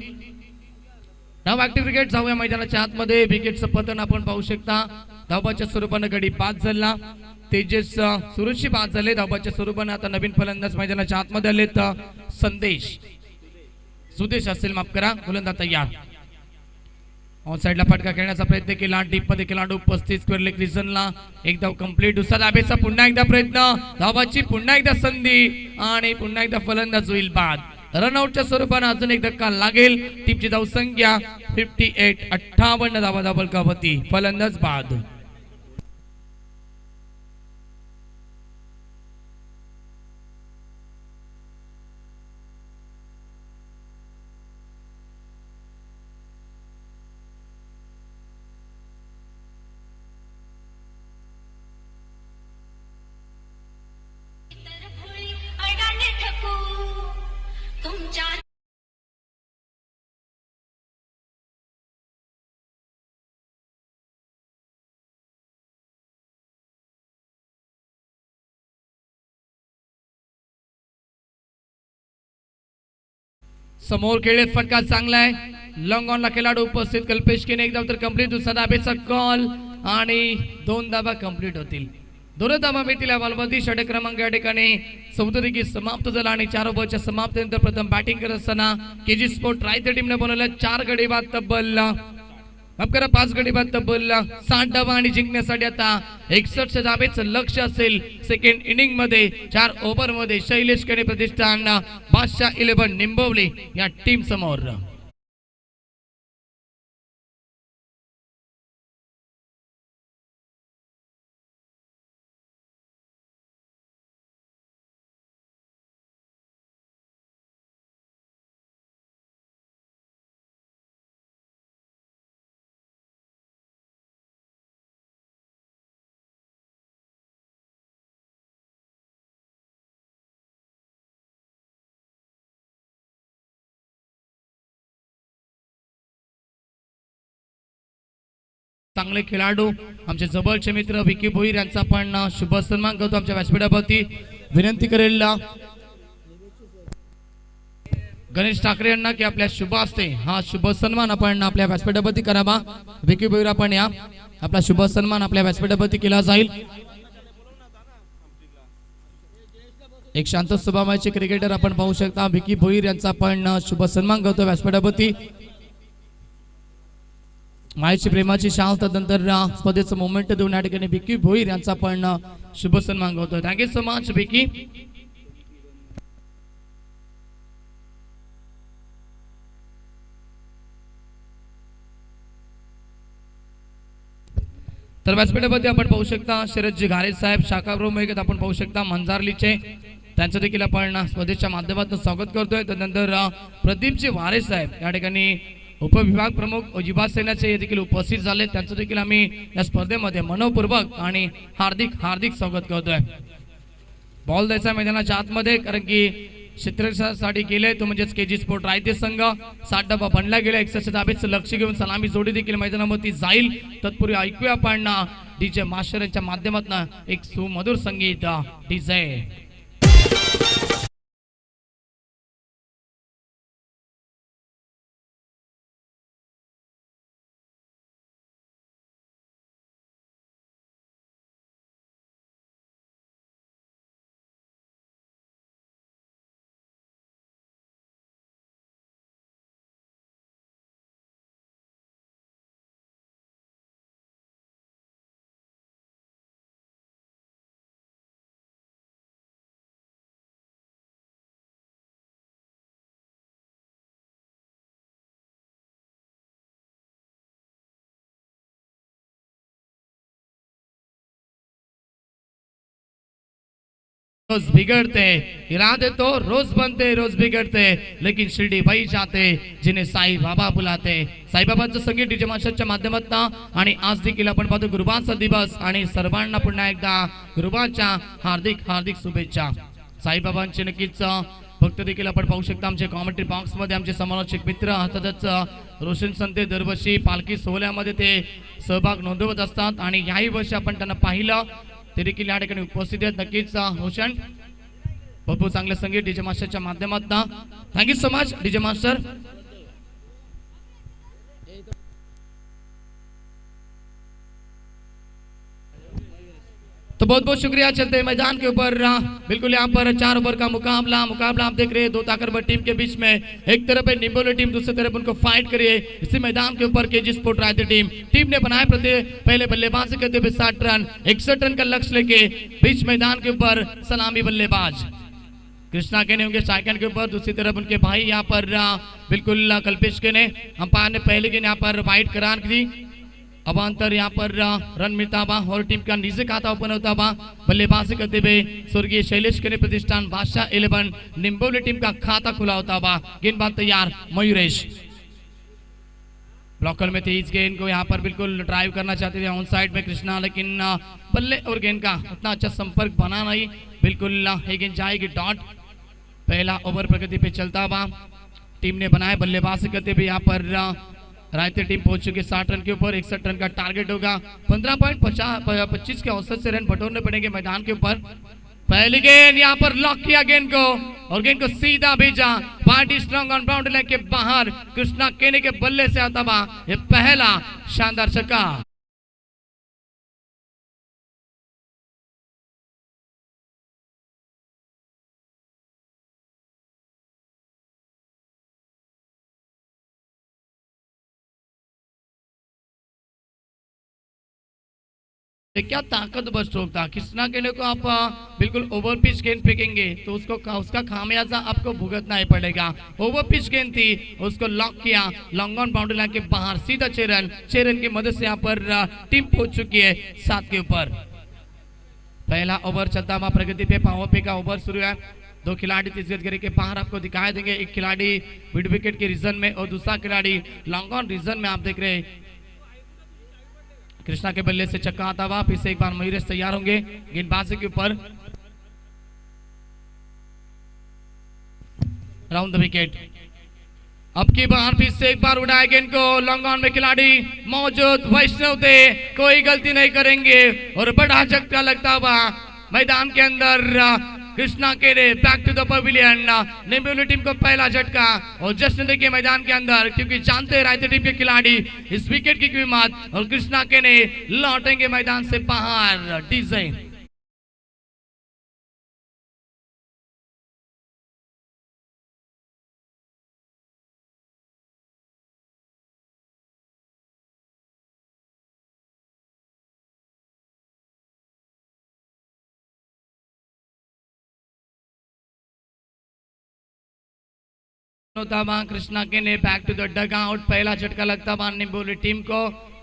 नाव ऍक्टिव्ह क्रिकेट जाऊया मैदानाच्या आतमध्ये. विकेटचं पतन आपण पाहू शकता. धावबाच्या स्वरूपाने गडी 5 झाला. तेजस सुरुची 5 झाले. धावबाच्या स्वरूपाने आता नवीन फलंदाज मैदानाच्या आतमध्ये आलेत. सुदेश असेल माफ करा. गोलंदाज तयार. ऑन साइडला फटका खेळण्याचा प्रयत्न केला. डीप मध्ये खेळाडू 35 स्क्वेअर लेग रिजनला एक धाव कंप्लीट. दुसरा धाबेचा पुन्हा एकदा प्रयत्न. धावाची पुन्हा एकदा संधी आणि पुन्हा एकदा फलंदाज होईल बाद. रनआउटच्या स्वरूपाने अजून एक धक्का लागेल. टीमची धावसंख्या 58 धावा धाबलकावती. फलंदाज बाद. समोर खेळत फटका चांगला आहे. लॉंग ऑनला खेळाडू उपस्थित. कल्पेश केने एक धाव तर कंप्लीट. दुसरा धाबेचा कॉल आणि 2 धाबा कंप्लीट होतील. 2 धाबा मिळतील या बॉलमध्ये. षटक क्रमांक या ठिकाणी 14 देखील समाप्त झाला आणि 4 ओव्हरच्या समाप्तीनंतर प्रथम बॅटिंग करत असताना केजी स्पोर्ट रायते टीमने बनवल्या 4 गडी बाद तब्बल 5 गडी बाद तब्बल 60 धावा आणि जिंकण्यासाठी आता 61 धाबेचं लक्ष असेल. सेकंड इनिंग मध्ये 4 ओव्हर मध्ये शैलेश केने प्रतिष्ठान बादशाह 11 निंबवली या टीम समोर. चांगले खेळाडू आमचे जवळचे मित्र विकी भोईर यांचा पण शुभ सन्मान करतो आमच्या व्यासपीठावरती. विनंती करेल गणेश ठाकरे यांना की आपल्या शुभ असते हा शुभ सन्मान आपण आपल्या व्यासपीठावरती करावा. विकी भोईर आपण या. आपला शुभ सन्मान आपल्या व्यासपीठावरती केला जाईल. एक शांत स्वभावाचे क्रिकेटर आपण पाहू शकता. विकी भोईर यांचा पण शुभ सन्मान करतो व्यासपीठावरती. मायेची प्रेमाची शाल तदनंतर स्पर्धेचं मोमेंट देऊन या ठिकाणी विकी भोईर यांचा पण शुभ सन्मान करतो. Thank you so much Vicky. तर व्यासपीठामध्ये आपण पाहू शकता शरदजी घारे साहेब शाखाप्रमुख आपण पाहू शकता मंजारलीचे. त्यांचं देखील आपण स्पर्धेच्या माध्यमातून स्वागत करतोय. त्यानंतर प्रदीपजी वारे साहेब या ठिकाणी उपविभाग प्रमुख युवा सेनेचे देखील उपस्थित झाले. त्यांचं देखील आम्ही या स्पर्धेमध्ये मनोपूर्वक आणि हार्दिक स्वागत करतोय. बॉल द्यायचा मैदानाच्या आतमध्ये कारण की क्षेत्ररक्षणासाठी गेले तो म्हणजेच केजी स्पोर्ट रायते संघ 60 डबा बनला गेला. 61 धाबेचं लक्ष घेऊन सलामी जोडी देखील मैदानावरती जाईल. तत्पूर्वी ऐकूया आपण डीजे मास्टर यांच्या माध्यमातून एक सुमधुर संगीत. डीजे रोज बिगड़ते, इरादे तो रोज बनते रोज बिगड़ते, लेकिन शिर्डी वही जाते जिन्हें साई बाबा बुलाते. साईबाबांचं संगीत डीजे मास्टरच्या माध्यमातून आणि आज देखील आपण पाहतो गुरुवारचा दिवस आणि सर्वांना पुन्हा एकदा गुरुवारच्या हार्दिक हार्दिक शुभेच्छा. साईबाबांचे नक्कीच भक्त देखील आपण पाहू शकता. आमचे कॉमेंट्री बॉक्स मध्ये आमचे समालोचक मित्र अर्थातच रोशन संते दरवर्षी पालखी सोहळ्यामध्ये ते सहभाग नोंदवत असतात आणि याही वर्षी आपण त्यांना पाहिलं ते देखील या ठिकाणी उपस्थित आहेत. नक्कीच रोशन भरपूर चांगले संगीत डीजे मास्टरच्या माध्यमातून. Thank you so much DJ master. तो बहुत बहुत शुक्रिया. चलते हैं मैदान के ऊपर. बिल्कुल यहाँ पर 4 ओवर का मुकाबला आप देख रहे हैं. 2 ताकतवर टीम के बीच में एक तरफ है निम्बोली टीम, दूसरी तरफ उनको फाइट करिए. इसी मैदान के ऊपर केजी स्पोर्ट रायते टीम ने बनाए पहले बल्लेबाजी करते हुए 60 रन 61 रन का लक्ष्य लेके बीच मैदान के ऊपर सलामी बल्लेबाज कृष्णा के ने होंगे सेकंड के ऊपर. दूसरी तरफ उनके भाई यहाँ पर बिल्कुल कल्पेश के ने अंपायर ने पहले गेंद यहाँ पर वाइड करार दी. अब अंतर यहाँ पर रन मिलता हुआ और टीम का नीचे खाता ओपन होता हुआ. बल्लेबाजी करते हुए स्वर्गीय शैलेश के प्रतिष्ठान बादशाह 11 निम्बोली टीम का खाता खुला होता हुआ. गेंदबाज तैयार मयूरेश. ब्लॉकर में तेज गेंद को यहाँ पर बिल्कुल ड्राइव करना चाहते थे ऑन साइड में कृष्णा, लेकिन बल्ले और गेंद का उतना अच्छा संपर्क बना नहीं. बिल्कुल गेंद जाएगी डॉट. पहला ओवर प्रगति पे चलता हुआ. टीम ने बनाया बल्लेबाजी करते हुए यहाँ पर रायते टीम पहुंच चुकी 60 रन के ऊपर. 61 रन का टारगेट होगा. 15.25 के औसत से रन बटोरने पड़ेंगे मैदान के ऊपर. पहली गेंद यहाँ पर लॉक किया गेंद को और गेंद को सीधा भेजा party strong on boundary line के बाहर. कृष्णा केने के बल्ले से आता हुआ ये पहला शानदार छक्का. क्या ताकतवर स्ट्रोक था. कृष्णा केने को आप बिल्कुल ओवर पिच गेंद फेंकेंगे तो उसका खामियाजा आपको भुगतना ही पड़ेगा. ओवर पिच गेंद थी, उसको लॉक किया लॉन्ग ऑन बाउंड्री लाइन के बाहर सीधा 6 रन की मदद से यहाँ पर टीम पहुंच चुकी है 7 के ऊपर. पहला ओवर चलता हुआ प्रगति पे पावर पे का ओवर शुरू है. 2 खिलाड़ी 30 गज के बाहर आपको दिखाई देंगे. एक खिलाड़ी मिड विकेट के रीजन में और दूसरा खिलाड़ी लॉन्ग ऑन रीजन में आप देख रहे हैं. कृष्णा के बल्ले से चक्का आता हुआ. फिर से एक बार मयूरेश तैयार होंगे गेंदबाजी के ऊपर. Round the wicket. अब की बार फिर से एक बार उड़ाया गेंद को. लॉन्ग ऑन में खिलाड़ी मौजूद वैष्णव थे, कोई गलती नहीं करेंगे और बड़ा झटका लगता हुआ मैदान के अंदर. कृष्णा के back to the pavilion. Nimboli team को पहला झटका और जश्न देखिए मैदान के अंदर, क्योंकि जानते हैं रायते टीम के खिलाड़ी इस विकेट की कीमत. और कृष्णा के ने लौटेंगे मैदान से बाहर. डिजाइन कृष्णा के ने back to the dugout. पहला झटका लगता हुआ निम्बोली टीम को.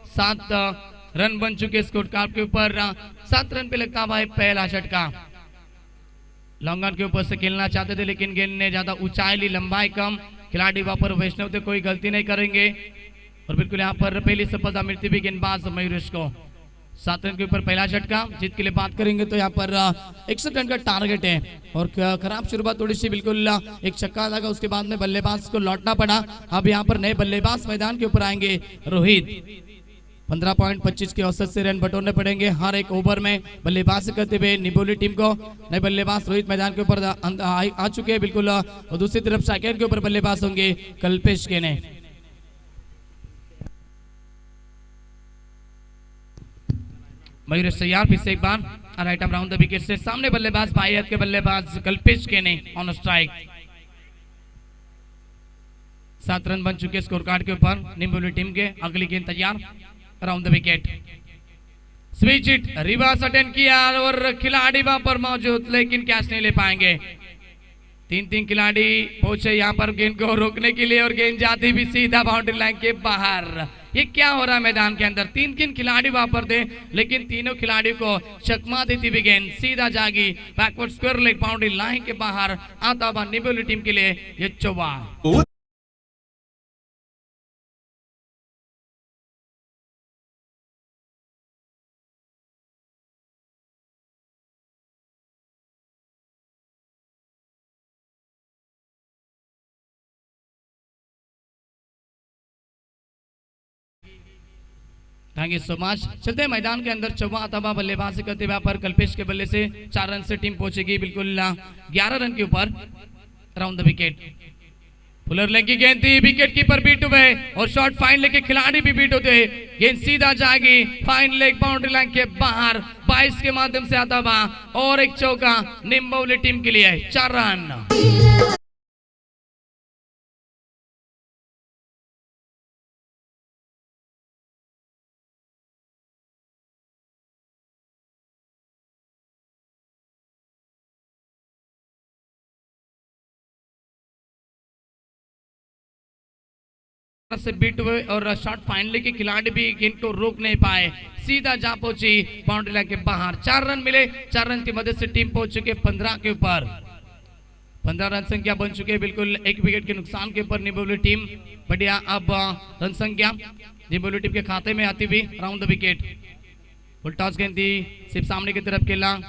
7 रन बन चुके स्कोर कार्ड के ऊपर. 7 रन पे लगता हुआ पहला झटका. लॉन्ग ऑन के ऊपर से खेलना चाहते थे लेकिन गेंद ने ज्यादा ऊंचाई ली, लंबाई कम. खिलाड़ी वहां पर वैष्णव थे, कोई गलती नहीं करेंगे और बिल्कुल यहाँ पर पहली सफलता मिलती हुई गेंदबाज मयूरेश को. 7 रन के ऊपर पहला झटका. जीत के लिए बात करेंगे तो यहाँ पर 61 रन का टारगेट है और खराब शुरुआत थोड़ी सी. बिल्कुल एक छक्का लगा, उसके बाद में बल्लेबाज को लौटना पड़ा. अब यहाँ पर नए बल्लेबाज मैदान के ऊपर आएंगे. रोहित 15.25 के औसत से रन बटोरने पड़ेंगे हर एक ओवर में. बल्लेबाज करते हुए निम्बोली टीम को नए बल्लेबाज रोहित मैदान के ऊपर आ चुके हैं बिल्कुल. और दूसरी तरफ सेकंड के ऊपर बल्लेबाज होंगे कल्पेश के ने. मयूरेश तैयार. फिर से एक बार right arm round the wicket से सामने बल्लेबाज बायत के बल्लेबाज कल्पेश के ने ऑन स्ट्राइक. 7 रन बन चुके स्कोर कार्ड के ऊपर निम्बोली टीम के. अगली गेंद तैयार round the wicket. Switch hit reverse attend किया और खिलाड़ी वहां पर मौजूद लेकिन कैच नहीं ले पाएंगे. तीन तीन खिलाड़ी पहुंचे यहाँ पर गेंद को रोकने के लिए और गेंद जाती भी सीधा बाउंड्री लाइन के बाहर। ये क्या हो रहा है मैदान के अंदर? तीन तीन खिलाड़ी वहां पर थे, लेकिन तीनों खिलाड़ियों को चकमा देती भी गेंद सीधा जागी backward square leg boundary line के बाहर। आता हुआ निबोली टीम के लिए ये चौवा। Thank you so much. चलते हैं मैदान के अंदर। चौवा तबा बल्लेबाजी करते हुए पर कल्पेश के बल्ले से 4 रन से टीम पहुंचेगी बिल्कुल 11 रन के ऊपर round the wicket. Fuller leg की गेंद थी, विकेट कीपर बीट हुए और शॉट फाइन लेग के खिलाड़ी भी बीट होते। गेंद सीधा जाएगी फाइन लेग बाउंड्री लाइन के बाहर। 22 के माध्यम से आता हुआ और एक चौका निम्बोली टीम के लिए 4 रन। से बीट हुए और शॉट फाइनली के खिलाड़ी भी गेंद को रोक नहीं पाए, सीधा जा पहुंची बाउंड्री लाइन के बाहर। 4 रन मिले। 4 रन की मदद से टीम पहुंच चुके 15 के ऊपर। 15 रन संख्या बन चुके बिल्कुल 1 विकेट के नुकसान के ऊपर निबोली टीम। बढ़िया अब रन संख्या निबोली टीम के खाते में आती हुई राउंड द विकेट। उल्टास गेंद थी, सिर्फ सामने की तरफ खेला।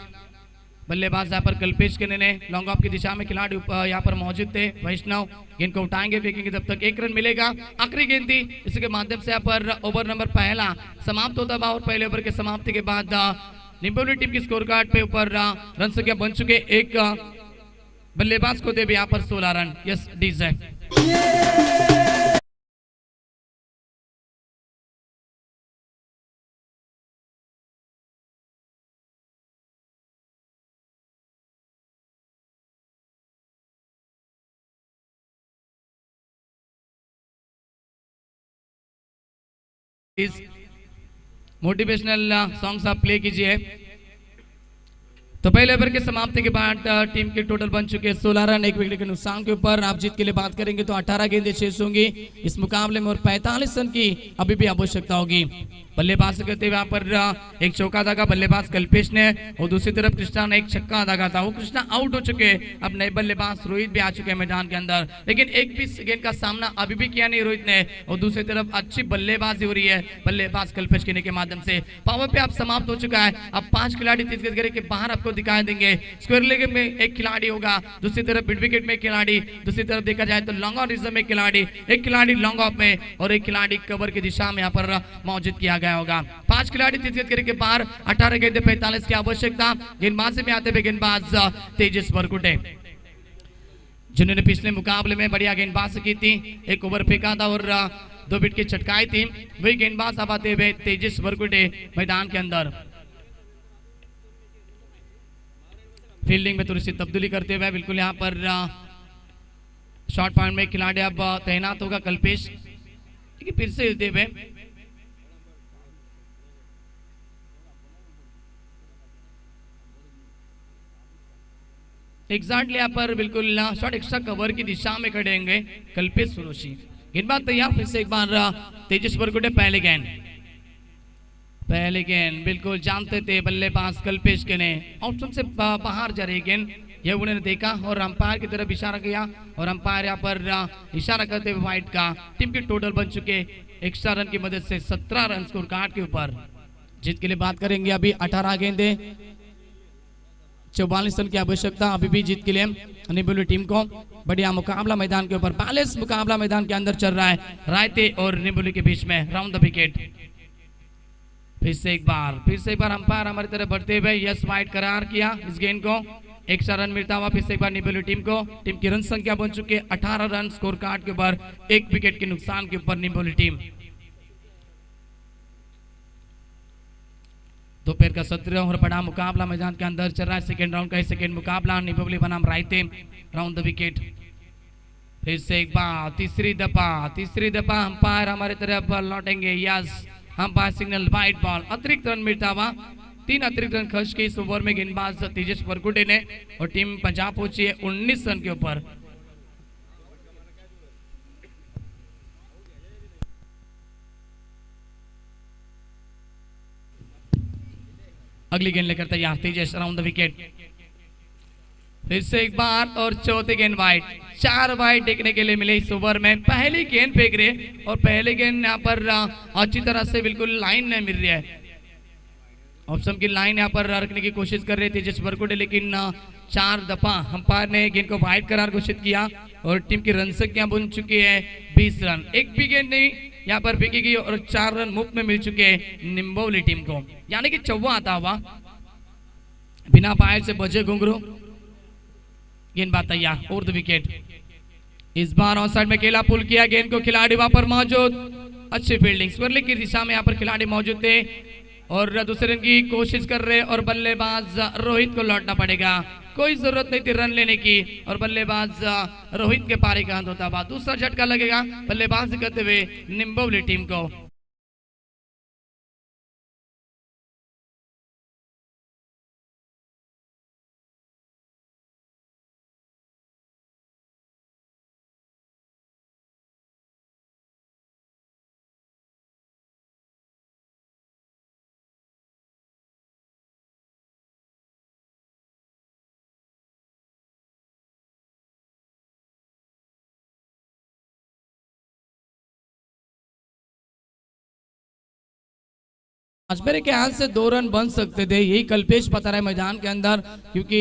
बल्लेबाज यहाँ पर कल्पेश के ने लॉन्ग ऑफ की दिशा में खिलाड़ी यहाँ पर मौजूद थे। वैष्णव गेंद को उठाएंगे, फेंकेंगे, तब तक 1 रन मिलेगा। आखिरी गेंद थी, इसके माध्यम से यहाँ पर ओवर नंबर पहला समाप्त होता है और पहले ओवर के समाप्ति के बाद निबोली टीम की स्कोर कार्ड पे ऊपर रन संख्या बन चुके। एक बल्लेबाज को दे भी यहाँ पर 16 run. Yes DJ motivational songs आप प्ले कीजिए। तो पहले ओवर के समाप्ति के बाद टीम के टोटल बन चुके 16 रन 1 विकेट के नुकसान के ऊपर। आप जीत के लिए बात करेंगे तो 18 गेंदें शेष होंगी इस मुकाबले में और 45 रन की अभी भी आवश्यकता होगी। बल्लेबाज करते हुए यहाँ पर एक चौका दागा बल्लेबाज कल्पेश ने और दूसरी तरफ कृष्णा ने एक छक्का दागा था। वो कृष्णा आउट हो चुके। अब नए बल्लेबाज रोहित भी आ चुके हैं मैदान के अंदर, लेकिन एक भी गेंद का सामना अभी भी किया नहीं रोहित ने। और दूसरी तरफ अच्छी बल्लेबाजी हो रही है बल्लेबाज कल्पेश करने के माध्यम से। पावर पे आप समाप्त हो चुका है। अब 5 खिलाड़ी 30 गज घेरे के बाहर आपको दिखाई देंगे। स्क्वायर लेग में एक खिलाड़ी होगा, दूसरी तरफ मिड विकेट में खिलाड़ी, दूसरी तरफ देखा जाए तो लॉन्ग ऑन रिजर्व में खिलाड़ी, एक खिलाड़ी लॉन्ग ऑफ में और एक खिलाड़ी कवर की दिशा में यहाँ पर मौजूद किया गया होगा। 5 खिलाड़ी 30 गज घेरे के बाहर। 18 गेंदें 45 की आवश्यकता। गेंदबाजी में आते हुए गेंदबाज तेजस बरकुटे, जिन्होंने पिछले मुकाबले में बढ़िया गेंदबाजी की थी। एक ओवर फेंका था और 2 विकेट की चटकाई थी। वही गेंदबाज अब आते हुए तेजस बरकुटे मैदान के अंदर। फील्डिंग में थोड़ी सी तब्दीली करते हुए बिल्कुल यहाँ पर शॉर्ट पॉइंट में खिलाड़ी अब तैनात होगा कल्पेश। फिर से देते हुए एग्जैक्टली यहाँ पर बिल्कुल शॉट एक्स्ट्रा कवर की दिशा में खड़े होंगे कल्पेश सुरोशी। गेंदबाज तैयार। फिर से एक बार तेजस बरकुटे। पहले गेंद बिल्कुल जानते थे बल्लेबाज कल्पेश के ने ऑप्शन से बाहर जा रही गेंद, ये उन्होंने देखा और अंपायर की तरफ इशारा किया और अंपायर यहाँ पर इशारा करते हुए वाइड का। टीम के टोटल बन चुके एक्स्ट्रा रन की मदद से 17 रन स्कोर कार्ड के ऊपर। जीत के लिए बात करेंगे अभी 18 गेंदें 44 रन की आवश्यकता अभी भी जीत के लिए निबोली टीम को। बढ़िया मुकाबला मैदान के ऊपर, बैलेंस मुकाबला मैदान के अंदर चल रहा है रायते और निबोली के बीच में। Round the wicket. फिर से एक बार अंपायर हमारी तरफ बढ़ते हुए यस वाइड करार किया इस गेंद को। एक्स्ट्रा रन मिलता हुआ फिर से एक बार निबोली टीम को। टीम की रन संख्या बन चुकी है 18 रन स्कोर कार्ड के ऊपर। 1 विकेट के नुकसान के ऊपर निबोली टीम। दोपहर का 17 और बड़ा मुकाबला मैदान के अंदर चल रहा है। सेकेंड राउंड का सेकेंड मुकाबला निबोली बनाम रायते। Round the wicket. फिर से एक बार तीसरी दफा अंपायर हमारी तरफ लौटेंगे। Yes umpire signal wide ball. अतिरिक्त रन मिलता हुआ 3 अतिरिक्त रन खर्च की इस ओवर में गेंदबाज तेजस परकुटे ने और टीम पंजाब पहुंची है 19 रन के ऊपर। अगली गेंद लेकर तैयार तेजस अराउंड द विकेट, फिर से एक बार और चौथी गेंद वाइड। 4 वाइड देखने के लिए मिले इस ओवर में। पहली गेंद फेंक रहे और पहले गेंद यहाँ पर अच्छी तरह से बिल्कुल लाइन नहीं मिल रही है, ऑप्शन की लाइन यहाँ पर रखने की कोशिश कर रहे थे तेजस परकुटे, लेकिन 4 दफा अंपायर ने गेंद को वाइड करार घोषित किया और टीम की रन संख्या बन चुकी है 20 रन। एक भी गेंद नहीं यहाँ पर फेंकी गई और 4 रन मुफ्त में मिल चुके हैं निम्बोली टीम को, यानी कि चौवा आता हुआ बिना पायर से बजे घुंघरू। गेंदबाज तैयार और द विकेट। इस बार ऑन साइड में केला पुल किया, गेंद को खिलाड़ी वहां पर मौजूद, अच्छी फील्डिंग स्वर्ली की दिशा में यहाँ पर खिलाड़ी मौजूद थे और दूसरे रन की कोशिश कर रहे और बल्लेबाज रोहित को लौटना पड़ेगा। कोई जरूरत नहीं थी रन लेने की और बल्लेबाज रोहित के पारी का अंत होता हुआ दूसरा झटका लगेगा बल्लेबाजी करते हुए निम्बोली टीम को। आज मेरे ख्याल से 2 रन बन सकते थे, यही कल्पेश बता रहा है मैदान के अंदर, क्योंकि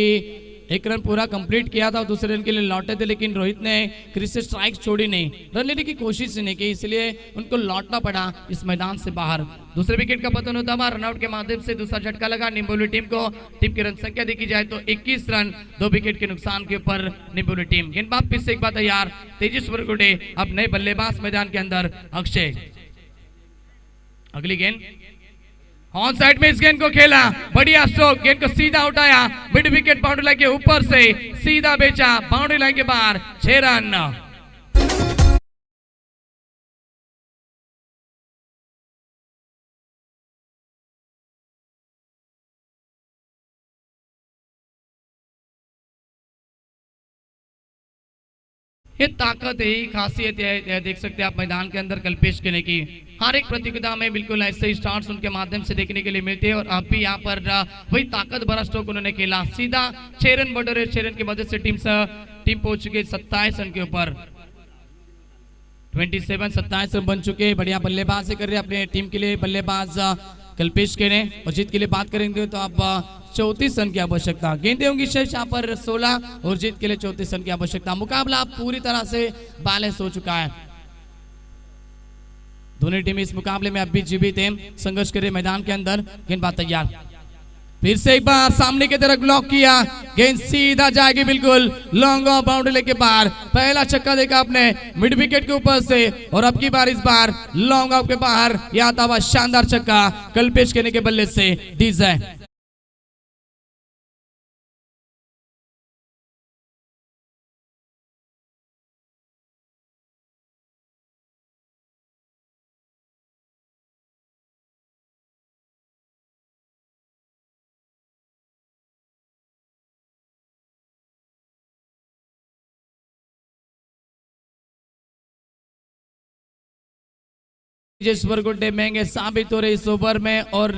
1 रन पूरा कंप्लीट किया था और दूसरे रन के लिए लौटे थे, लेकिन रोहित ने क्रीज से स्ट्राइक छोड़ी नहीं, रन लेने की कोशिश नहीं की, इसलिए उनको लौटना पड़ा इस मैदान से बाहर। दूसरे विकेट का पतन होता हुआ रनआउट के माध्यम से दूसरा झटका लगा निम्बोली टीम को। टीम की रन संख्या देखी जाए तो 21 रन 2 विकेट के नुकसान के ऊपर निम्बोली टीम। गेंदबाज फिर से एक बार तैयार तेजस परकुटे, अब नए बल्लेबाज मैदान के अंदर अक्षय। अगली गेंद ऑन साइड में इस गेंद को खेला, बढ़िया स्ट्रोक, गेंद को सीधा उठाया, मिड विकेट बाउंड्री लाइन के ऊपर से सीधा बेचा, बाउंड्री लाइन के बाहर 6 रन। ये ताकत है, खासियत है, देख सकते हैं आप मैदान के अंदर कल्पेश करने की। हर एक प्रतियोगिता में बिल्कुल ऐसे ही स्टार्ट्स उनके माध्यम से देखने के लिए मिलते हैं और अब भी यहाँ पर वही ताकत भरा स्ट्रोक उन्होंने खेला, सीधा 6 रन बढ़ रहे, 6 रन की वजह से टीम पहुंच चुकी है 27 रन के ऊपर। 27 रन बन चुके, बढ़िया बल्लेबाजी कर रहे अपने टीम के लिए बल्लेबाज कल्पेश के ने। और जीत के लिए बात करेंगे तो अब 34 रन की आवश्यकता, गेंदें होंगी शेष यहाँ पर 16 और जीत के लिए 34 रन की आवश्यकता। मुकाबला पूरी तरह से बैलेंस हो चुका है, दोनों टीम इस मुकाबले में अब भी जीवित है, संघर्ष करे मैदान के अंदर। गेंदबाज तैयार, फिर से एक बार सामने की तरफ ब्लॉक किया, गेंद सीधा जाएगी बिल्कुल लॉन्ग ऑफ बाउंड्री लेके बाहर। पहला छक्का देखा आपने मिड विकेट के ऊपर से और अब की बार इस बार लॉन्ग ऑफ के बाहर यह आता हुआ शानदार छक्का कल्पेश केने के बल्ले से डीजे। गुड्डे महंगे साबित हो रहे इस ओवर में और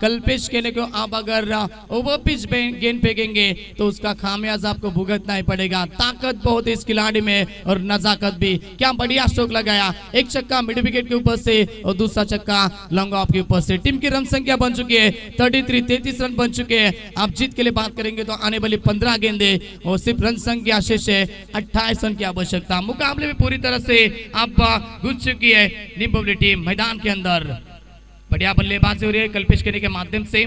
कल्पेश केने को आप अगर ओवर पिच गेंद फेंकेंगे तो उसका खामियाजा आपको भुगतना ही पड़ेगा। ताकत बहुत है इस खिलाड़ी में और नजाकत भी। क्या बढ़िया स्ट्रोक लगाया, एक छक्का मिड विकेट के ऊपर से और दूसरा छक्का लॉन्ग ऑफ के ऊपर से। टीम की रन संख्या बन चुकी है 33 रन बन चुके हैं। आप जीत के लिए बात करेंगे तो आने वाली 15 गेंदे और सिर्फ रन संख्या शेष है 28 रन की आवश्यकता। मुकाबले में पूरी तरह से आप घुस चुकी है निम्बोली टीम मैदान के अंदर। बढ़िया बल्लेबाजी हो रही है कल्पेश केने के माध्यम से।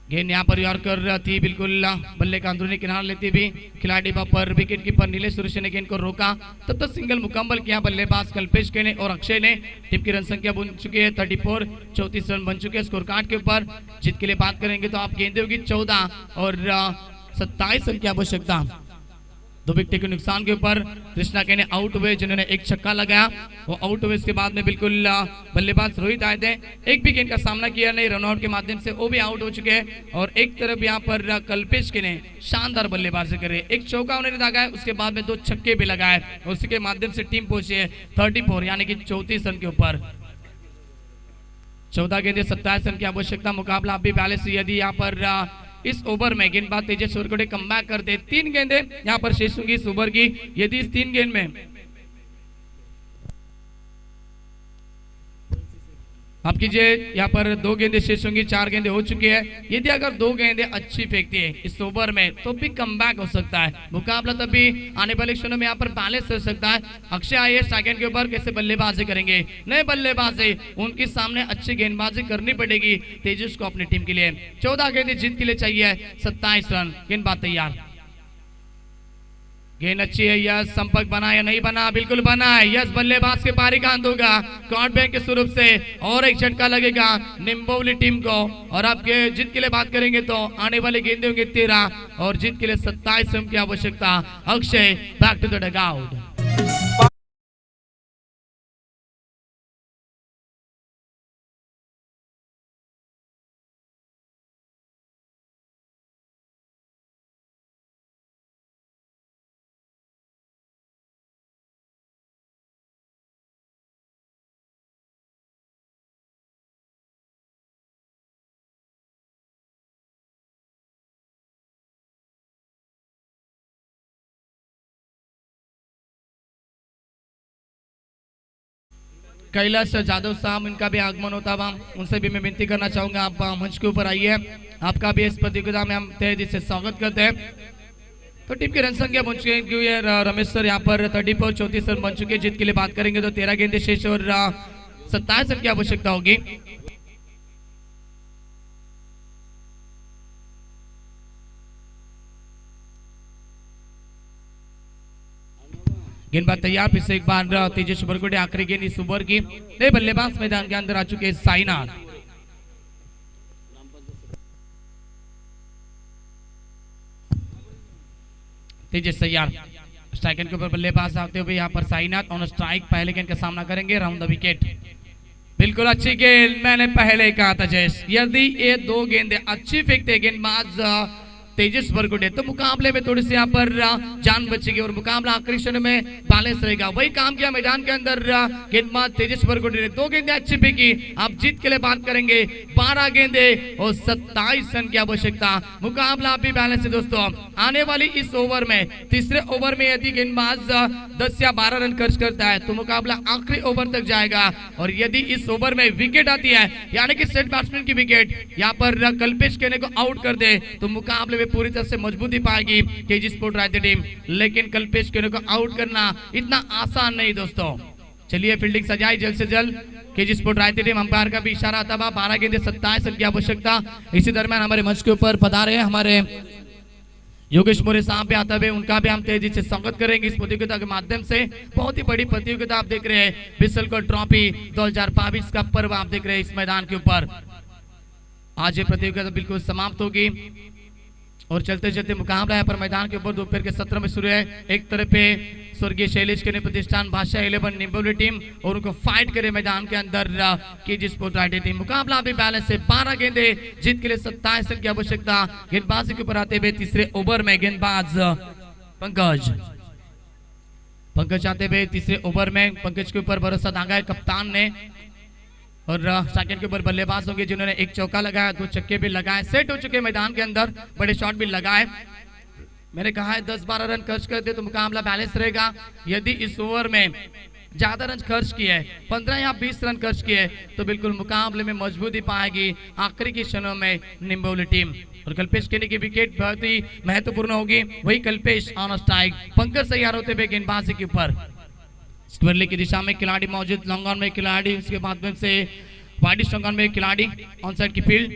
गेंद यहाँ पर यॉर्कर थी, बिल्कुल बल्ले का अंदरूनी किनारा लेती भी खिलाड़ी पर विकेट कीपर नीलेश सुरेश ने गेंद को रोका, तब तक सिंगल मुकम्मल किया बल्लेबाज कल्पेश केने और अक्षय ने। टीम की रन संख्या बन चुकी है 34 रन बन चुके हैं स्कोर कार्ड के ऊपर। जीत के लिए बात करेंगे तो आप गेंदे होगी 14 और 27 रन की आवश्यकता। दो विकेट के नुकसान के ऊपर कृष्णा के ने आउट हुए, जिन्होंने एक छक्का लगाया वो आउट हुए। इसके बाद में बिल्कुल बल्लेबाज रोहित आए थे, एक भी गेंद का सामना किया नहीं, रनआउट के माध्यम से वो भी आउट हो चुके हैं। और एक तरफ यहाँ पर कल्पेश के ने शानदार बल्लेबाजी करे, एक चौका उन्होंने लगाया, उसके बाद में 2 छक्के भी लगाए, उसी के माध्यम से टीम पहुंची है 34 यानी कि 34 रन के ऊपर। 14 गेंदे 27 रन की आवश्यकता, मुकाबला अभी 42। यदि यहाँ पर इस ओवर में गेंदबाज तेजस वरकुटे कमबैक करते, 3 गेंदे यहाँ पर शेष होंगी इस ओवर की। यदि इस 3 गेंद में आप कीजिए, यहाँ पर 2 गेंदे शेष होंगी, 4 गेंदे हो चुकी है। यदि अगर 2 गेंदे अच्छी फेंकती है इस ओवर में तो भी कमबैक हो सकता है, मुकाबला तभी आने वाले क्षणों में यहाँ पर बैलेंस हो सकता है। अक्षय आइए सेकंड के ऊपर कैसे बल्लेबाजी करेंगे, नए बल्लेबाजी, उनके सामने अच्छी गेंदबाजी करनी पड़ेगी तेजस को अपनी टीम के लिए। 14 गेंदे जीत के लिए चाहिए 27 रन। गेंदबाज तैयार, गेंद अच्छी है, यस संपर्क बना या नहीं बना, बिल्कुल बना है, यस बल्लेबाज के पारी का अंत होगा कॉर्ड बैंक के स्वरूप से, और एक झटका लगेगा निम्बोली टीम को। और आपके जीत के लिए बात करेंगे तो आने वाले गेंदे होंगे 13 और जीत के लिए 27 रन की आवश्यकता। Akshay back to the dugout. Kailash Jadhav साहब, इनका भी आगमन होता है, उनसे भी मैं विनती करना चाहूंगा आप मंच के ऊपर आइए, आपका भी इस प्रतियोगिता में हम तहे दिल से स्वागत करते हैं। तो टीम की रन संख्या बन चुकी है, रमेश सर यहाँ पर 34 रन बन चुके हैं। जीत के लिए बात करेंगे तो 13 गेंदे शेष और 27 रन की आवश्यकता होगी। गेंदबाज तैयार, फिर से एक बार तेजस वरकुटे, आखिरी गेंद इस ओवर की। नए बल्लेबाज मैदान के अंदर आ चुके हैं साईनाथ। तेजस तैयार, स्ट्राइक के ऊपर बल्लेबाज आते हुए यहाँ पर साईनाथ ऑन स्ट्राइक, पहले गेंद का सामना करेंगे, राउंड द विकेट। बिल्कुल अच्छी गेंद, मैंने पहले कहा था जयेश, यदि ये 2 गेंदे अच्छी फेंकते गेंदबाज तेजस वरकुटे तो मुकाबले में थोड़ी सी यहाँ पर जान बचेगी और मुकाबला आखिरी क्षण में बैलेंस रहेगा। वही काम किया मैदान के अंदर गेंदबाज तेजस वरकुटे ने, 2 गेंदे अच्छी फेंकी। आप जीत के लिए बात करेंगे 12 गेंदे और 27 रन की आवश्यकता, मुकाबला अभी बैलेंस है दोस्तों। आने वाली इस ओवर में, तीसरे ओवर में यदि गेंदबाज 10 या 12 रन खर्च करता है तो मुकाबला आखिरी ओवर तक जाएगा। और यदि इस ओवर में विकेट आती है, यानी कि सेट बैट्समैन की विकेट, यहाँ पर कल्पेश केने को आउट कर दे तो मुकाबले पूरी तरह से मजबूती पाएगी केजी स्पोर्ट रायते टीम। लेकिन कल्पेश केने को आउट करना इतना आसान नहीं दोस्तों। चलिए फील्डिंग सजाई जल्द से जल्द केजी स्पोर्ट रायते टीम। अंपायर का भी इशारा आता है 12 गेंदे 27 रन की आवश्यकता। इसी दरमियान हमारे मंच के ऊपर पधारे हैं हमारे योगेश मोरे साहब पे आता है, उनका भी हम तेजी से स्वागत करेंगे इस प्रतियोगिता के माध्यम से। बहुत ही बड़ी प्रतियोगिता आप देख रहे हैं, बिसल ट्रॉफी 2022 का पर्व आप देख रहे हैं इस मैदान के ऊपर। आज ये प्रतियोगिता बिल्कुल समाप्त होगी और चलते चलते मुकाबला यहाँ पर मैदान के ऊपर दोपहर के 17 में शुरू है। एक तरफ पे स्वर्गीय शैलेश के प्रतिष्ठान भाषा 11 निम्बोली टीम और उनको फाइट करे मैदान के अंदर केजी स्पोर्ट रायते टीम। मुकाबला अभी बैलेंस है, 12 गेंदे जीत के लिए 27 रन की आवश्यकता। गेंदबाजी के ऊपर आते हुए तीसरे ओवर में गेंदबाज पंकज आते हुए तीसरे ओवर में। पंकज के ऊपर भरोसा दागा है कप्तान ने और सेकंड के ऊपर बल्लेबाज होंगे जिन्होंने एक चौका लगाया, 2 छक्के भी लगाए, सेट हो चुके मैदान के अंदर, बड़े शॉट भी लगाए। मैंने कहा है 10-12 रन खर्च कर दे तो मुकाबला बैलेंस रहेगा। यदि इस ओवर में ज्यादा रन खर्च किए, 15 या 20 रन खर्च किए तो बिल्कुल मुकाबले में मजबूती पाएगी आखिरी के क्षणों में निम्बोली टीम। और कल्पेश केनी की विकेट बहुत ही महत्वपूर्ण होगी। वही कल्पेश ऑन स्ट्राइक, पंकज तैयार होते हुए गेंदबाजी के ऊपर। स्क्वेरली की दिशा में खिलाड़ी मौजूद, लॉन्ग ऑन में खिलाड़ी, उसके बाद से वाइड स्ट्रॉन्ग ऑन में खिलाड़ी, ऑन साइड की फील्ड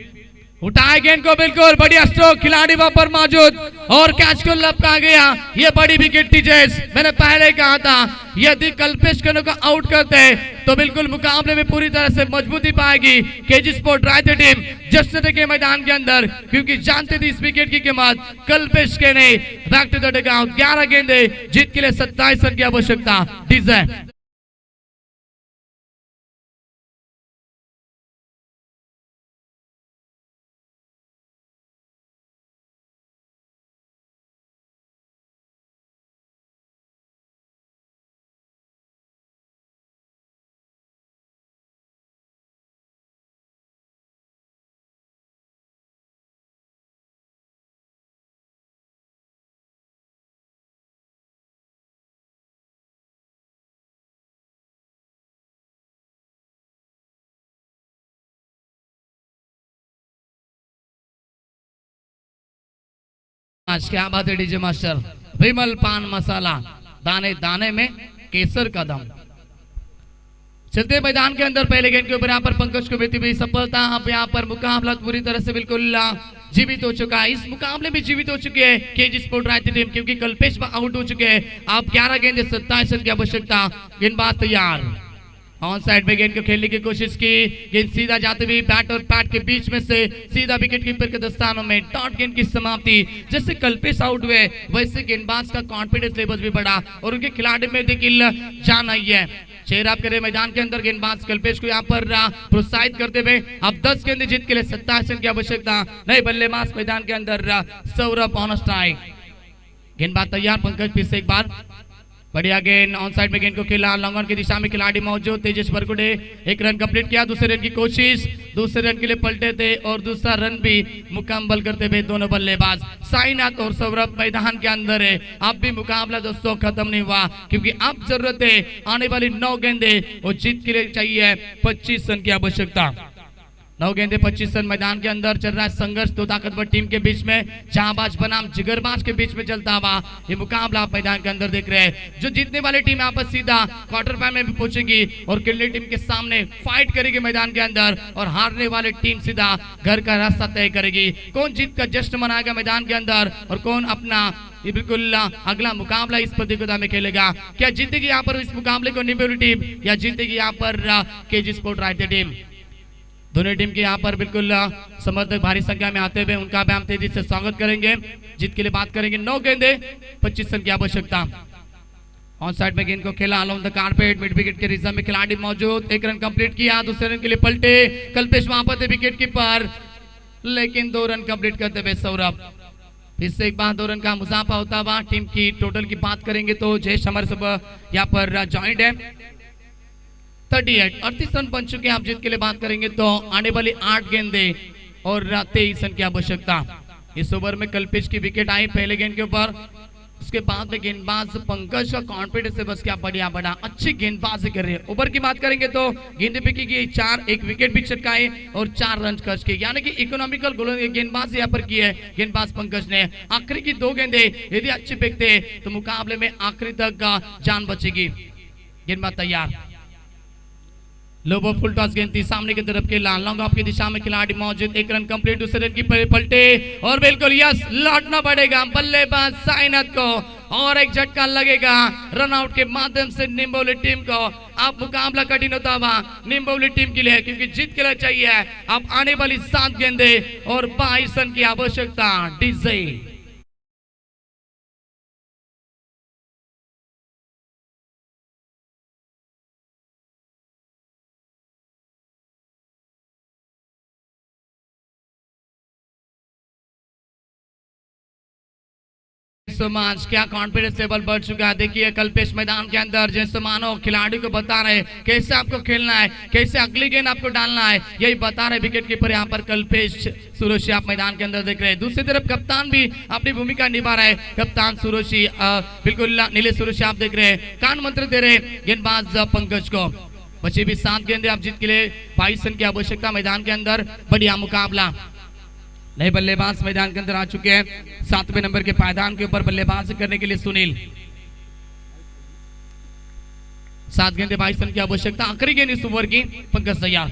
उठाए गेंद को, बिल्कुल बढ़िया स्ट्रोक, खिलाड़ी वहां पर मौजूद और कैच को लपका गया। ये बड़ी विकेट थी जेस, मैंने पहले कहा था यदि कल्पेश कन्नू को आउट करते तो बिल्कुल मुकाबले में पूरी तरह से मजबूती पाएगी केजी स्पोर्ट रायते टीम जश्न के मैदान के अंदर, क्योंकि जानते थे इस विकेट की कीमत। कल्पेश के ने बैक टू द डगआउट, 11 गेंदे, जीत के लिए 27 रन की आवश्यकता। डीजे क्या बात है डीजे मास्टर। विमल पान मसाला, दाने दाने में केसर का दम। चलते मैदान के अंदर पहले गेंद के ऊपर यहाँ पर पंकज को मिलती हुई सफलता। अब यहाँ पर मुकाबला पूरी तरह से बिल्कुल जीवित हो चुका है। इस मुकाबले में जीवित हो चुके हैं केजी स्पोर्ट रायती टीम, क्योंकि कल्पेश आउट हो चुके हैं। आप 11 गेंदे 27 रन की आवश्यकता। गेंदबाज तैयार, ऑन साइड में गेंद को खेलने की कोशिश की, गेंद सीधा जाते हुए बैट और पैड के बीच में से सीधा विकेट कीपर के दस्तानों में, डॉट गेंद की समाप्ति। जैसे कल्पेश आउट हुए वैसे गेंदबाज का कॉन्फिडेंस लेवल भी बढ़ा और उनके खिलाड़ी में देखिए जान आई है। चेहरा करे मैदान के अंदर गेंदबाज कल्पेश को यहाँ पर प्रोत्साहित करते हुए अब 10 गेंदे जीत के लिए 27 रन की आवश्यकता। नए बल्लेबाज मैदान के अंदर सौरभ ऑन स्ट्राइक। गेंदबाज तैयार, पंकज फिर से एक बार बढ़िया गेंद, ऑन साइड में गेंद को खेला, लॉन्ग ऑन की दिशा में खिलाड़ी मौजूद, तेजस बरगुडे 1 रन कंप्लीट किया। दूसरे रन की कोशिश, दूसरे रन के लिए पलटे थे और दूसरा रन भी मुकम्मल करते हुए दोनों बल्लेबाज साईनाथ और सौरभ मैदान के अंदर है। अब भी मुकाबला दोस्तों खत्म नहीं हुआ, क्योंकि अब जरूरत है आने वाली 9 गेंदे और जीत के लिए चाहिए 25 रन की आवश्यकता। 9 गेंदे 25 रन। मैदान के अंदर चल रहा है संघर्ष दो ताकतवर टीम के बीच में, जहांबाज बनाम जिगरबाज के बीच में चलता हुआ ये मुकाबला आप मैदान के अंदर देख रहे हैं। जो जीतने वाली टीम यहाँ पर सीधा क्वार्टर फाइनल में भी पहुंचेगी और किले टीम के सामने फाइट करेगी मैदान के अंदर, और हारने वाली टीम सीधा घर का रास्ता तय करेगी। कौन जीत का जश्न मनाएगा मैदान के अंदर और कौन अपना ये बिल्कुल अगला मुकाबला इस प्रतियोगिता में खेलेगा। क्या जीतेगी यहाँ पर इस मुकाबले को निम्बोली टीम या जीतेगी यहाँ पर केजी स्पोर्ट रायते टीम? दोनों टीम के यहाँ पर बिल्कुल समर्थक भारी संख्या में आते हुए उनका भी हम तेजी से स्वागत करेंगे। जीत के लिए बात करेंगे। 9 गेंदे 25 रन की आवश्यकता। ऑन साइड में गेंद को खेला, along the carpet, mid wicket के रिजर्व में खिलाड़ी मौजूद, 1 रन कंप्लीट किया। दूसरे रन के लिए पलटे, कल्पेश वहां पर थे विकेट कीपर, लेकिन 2 रन कंप्लीट करते हुए सौरभ। फिर से एक बार 2 रन का मुनाफा होता हुआ। टीम की टोटल की बात करेंगे तो जयेश हमारे सब यहाँ पर ज्वाइंट है। 38 रन बन चुके हैं। आप जीत के लिए बात करेंगे तो आने वाली 8 गेंदे और 23 रन की आवश्यकता। इस ओवर में कल्पेश की विकेट आई पहले गेंद के ऊपर, उसके बाद में गेंदबाज पंकज का कॉन्फिडेंस है बस क्या बढ़िया बड़ा अच्छी गेंदबाजी कर रहे हैं। ओवर की बात करेंगे तो गेंदे फेंकी गई 4, 1 विकेट भी चटकाए और 4 रन खर्च किए, यानी कि इकोनॉमिकल गेंदबाजी यहाँ पर की है गेंदबाज पंकज ने। आखिरी की 2 गेंदे यदि अच्छी फेंकते तो मुकाबले में आखिरी तक जान बचेगी। गेंदबाज तैयार, लोबो फुल टॉस गेंद थी सामने की तरफ के लाल लॉन्ग ऑफ की दिशा में खिलाड़ी मौजूद, 1 रन कंप्लीट। दूसरे रन की पलटे और बिल्कुल यस लौटना पड़ेगा बल्लेबाज साईनाथ को और एक झटका लगेगा रन आउट के माध्यम से निम्बोली टीम को। अब मुकाबला कठिन होता हुआ निम्बोली टीम के लिए, क्योंकि जीत के लिए चाहिए अब आने वाली 7 गेंदे और 22 रन की आवश्यकता। डीजे समाज क्या कॉन्फिडेंस लेवल बढ़ चुका है। देखिए कल्पेश मैदान के अंदर जैसे मानो खिलाड़ी को बता रहे कैसे आपको खेलना है, कैसे अगली गेंद आपको डालना है, यही बता रहे विकेट कीपर यहाँ पर कल्पेश सुरोशी आप मैदान के अंदर देख रहे हैं। दूसरी तरफ कप्तान भी अपनी भूमिका निभा रहा है, कप्तान सुरोशी बिल्कुल नीले सुरोशी आप देख रहे हैं, कान मंत्र दे रहे गेंदबाज पंकज को। बची भी 7 गेंदे आप जीत के लिए 22 रन की आवश्यकता मैदान के अंदर। बढ़िया मुकाबला। नए बल्लेबाज मैदान के अंदर आ चुके हैं। 7वें नंबर के पायदान के ऊपर बल्लेबाजी करने के लिए सुनील। 7 गेंदे 22 रन की आवश्यकता। आखिरी गेंद इस ओवर की, पंकज तैयार,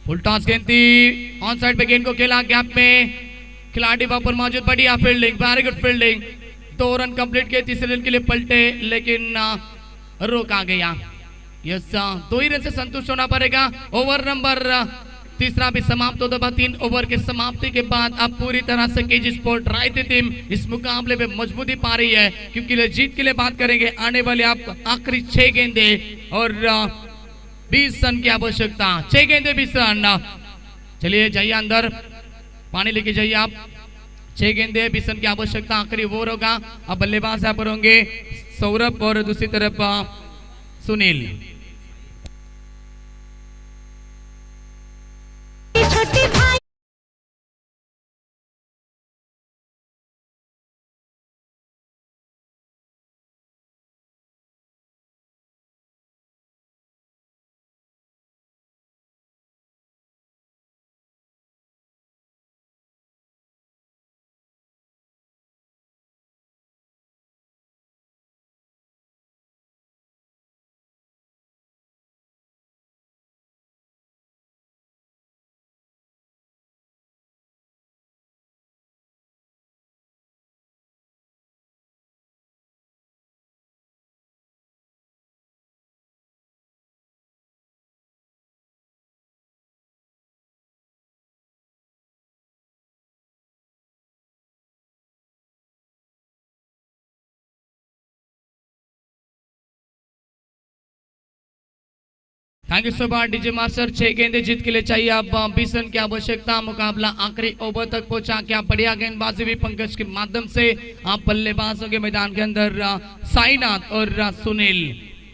फुल टॉस गेंद थी, ऑन साइड पे गेंद को खेला, गैप में खिलाड़ी वहां पर मौजूद, बढ़िया fielding, very good fielding. 2 run complete किए, तीसरे रन के लिए पलटे लेकिन रोक आ गया। यस, 2 ही रन से संतुष्ट होना पड़ेगा। ओवर नंबर तीसरा भी समाप्त होता है। 3 ओवर के समाप्ति के बाद अब पूरी तरह से केजी स्पोर्ट रायते टीम इस मुकाबले में मजबूती पा रही है, क्योंकि जीत के लिए बात करेंगे आने वाले आप आखिरी 6 गेंदे और 20 रन की आवश्यकता। 6 गेंदे 20 रन। चलिए जाइए अंदर, पानी लेके जाइए आप। 6 गेंदे 20 रन की आवश्यकता, आखिरी ओवर होगा। अब बल्लेबाज यहाँ पर होंगे सौरभ और दूसरी तरफ Sunil. Thank you so much DJ master. 6 गेंदे जीत के लिए चाहिए अब 20 रन की आवश्यकता। मुकाबला आखिरी ओवर तक पहुंचा। क्या बढ़िया गेंदबाजी भी पंकज के माध्यम से। आप बल्लेबाजों के मैदान के अंदर साईनाथ और सुनील,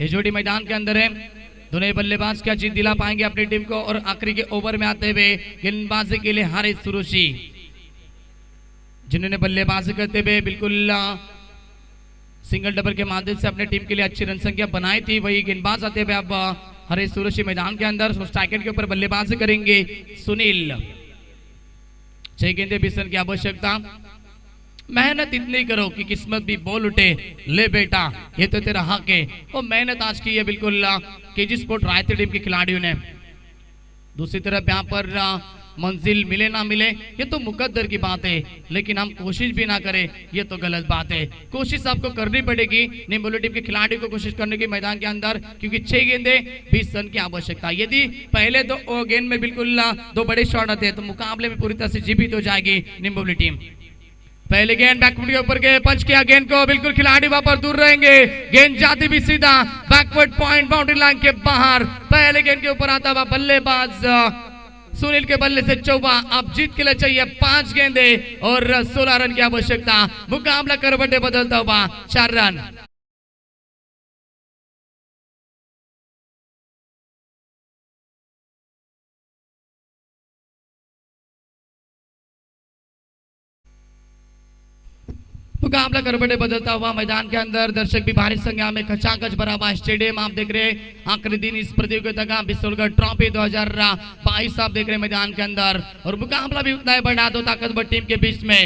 ये जोड़ी मैदान के अंदर है। दोनों बल्लेबाज क्या जीत दिला पाएंगे अपनी टीम को। और आखिरी के ओवर में आते हुए गेंदबाजी के लिए हारिस सुरुचि, जिन्होंने बल्लेबाजी करते हुए बिल्कुल सिंगल डबल के माध्यम से अपने टीम के लिए अच्छी रन संख्या बनाई थी, वही गेंदबाज आते हुए अब हरे सूरज मैदान के अंदर स्ट्राइकर के ऊपर बल्लेबाजी करेंगे सुनील। 6 गेंदे 20 रन की आवश्यकता। मेहनत इतनी करो कि किस्मत भी बोल उठे, ले बेटा ये तो तेरा हक है। वो मेहनत आज की है बिल्कुल केजी स्पोर्ट रायते टीम के खिलाड़ियों ने। दूसरी तरफ यहाँ पर मंजिल मिले ना मिले ये तो मुकद्दर की बात है, लेकिन हम कोशिश भी ना करें ये तो गलत बात है। कोशिश आपको करनी पड़ेगी निम्बोली टीम के खिलाड़ियों को कोशिश करने की मैदान के अंदर, क्योंकि 6 गेंदे 20 रन की आवश्यकता। यदि पहले 2 गेंद में बिल्कुल 2 बड़े शॉट आते हैं तो मुकाबले में पूरी तरह से जीवित हो जाएगी निम्बोली टीम। पहले गेंद बैकफुट के ऊपर के पंच किया गेंद को, बिल्कुल खिलाड़ी वहां पर दूर रहेंगे। गेंद जाती भी सीधा बैकवर्ड पॉइंट बाउंड्री लाइन के बाहर। पहले गेंद के ऊपर आता हुआ बल्लेबाज सुनील के बल्ले से चौबा। अब जीत के लिए चाहिए 5 गेंदे और 16 रन की आवश्यकता। मुकाबला करवटे बदलता हुआ 4 रन। मुकाबला करवटे बदलता हुआ मैदान के अंदर दर्शक भी भारी संख्या में खचाखच भरा हुआ स्टेडियम आप देख रहे आखिरी दिन इस प्रतियोगिता का बिस्कुलगढ़ ट्रॉफी 2022 आप देख रहे मैदान के अंदर। और मुकाबला भी उतना ही बड़ा, 2 ताकतवर टीम के बीच में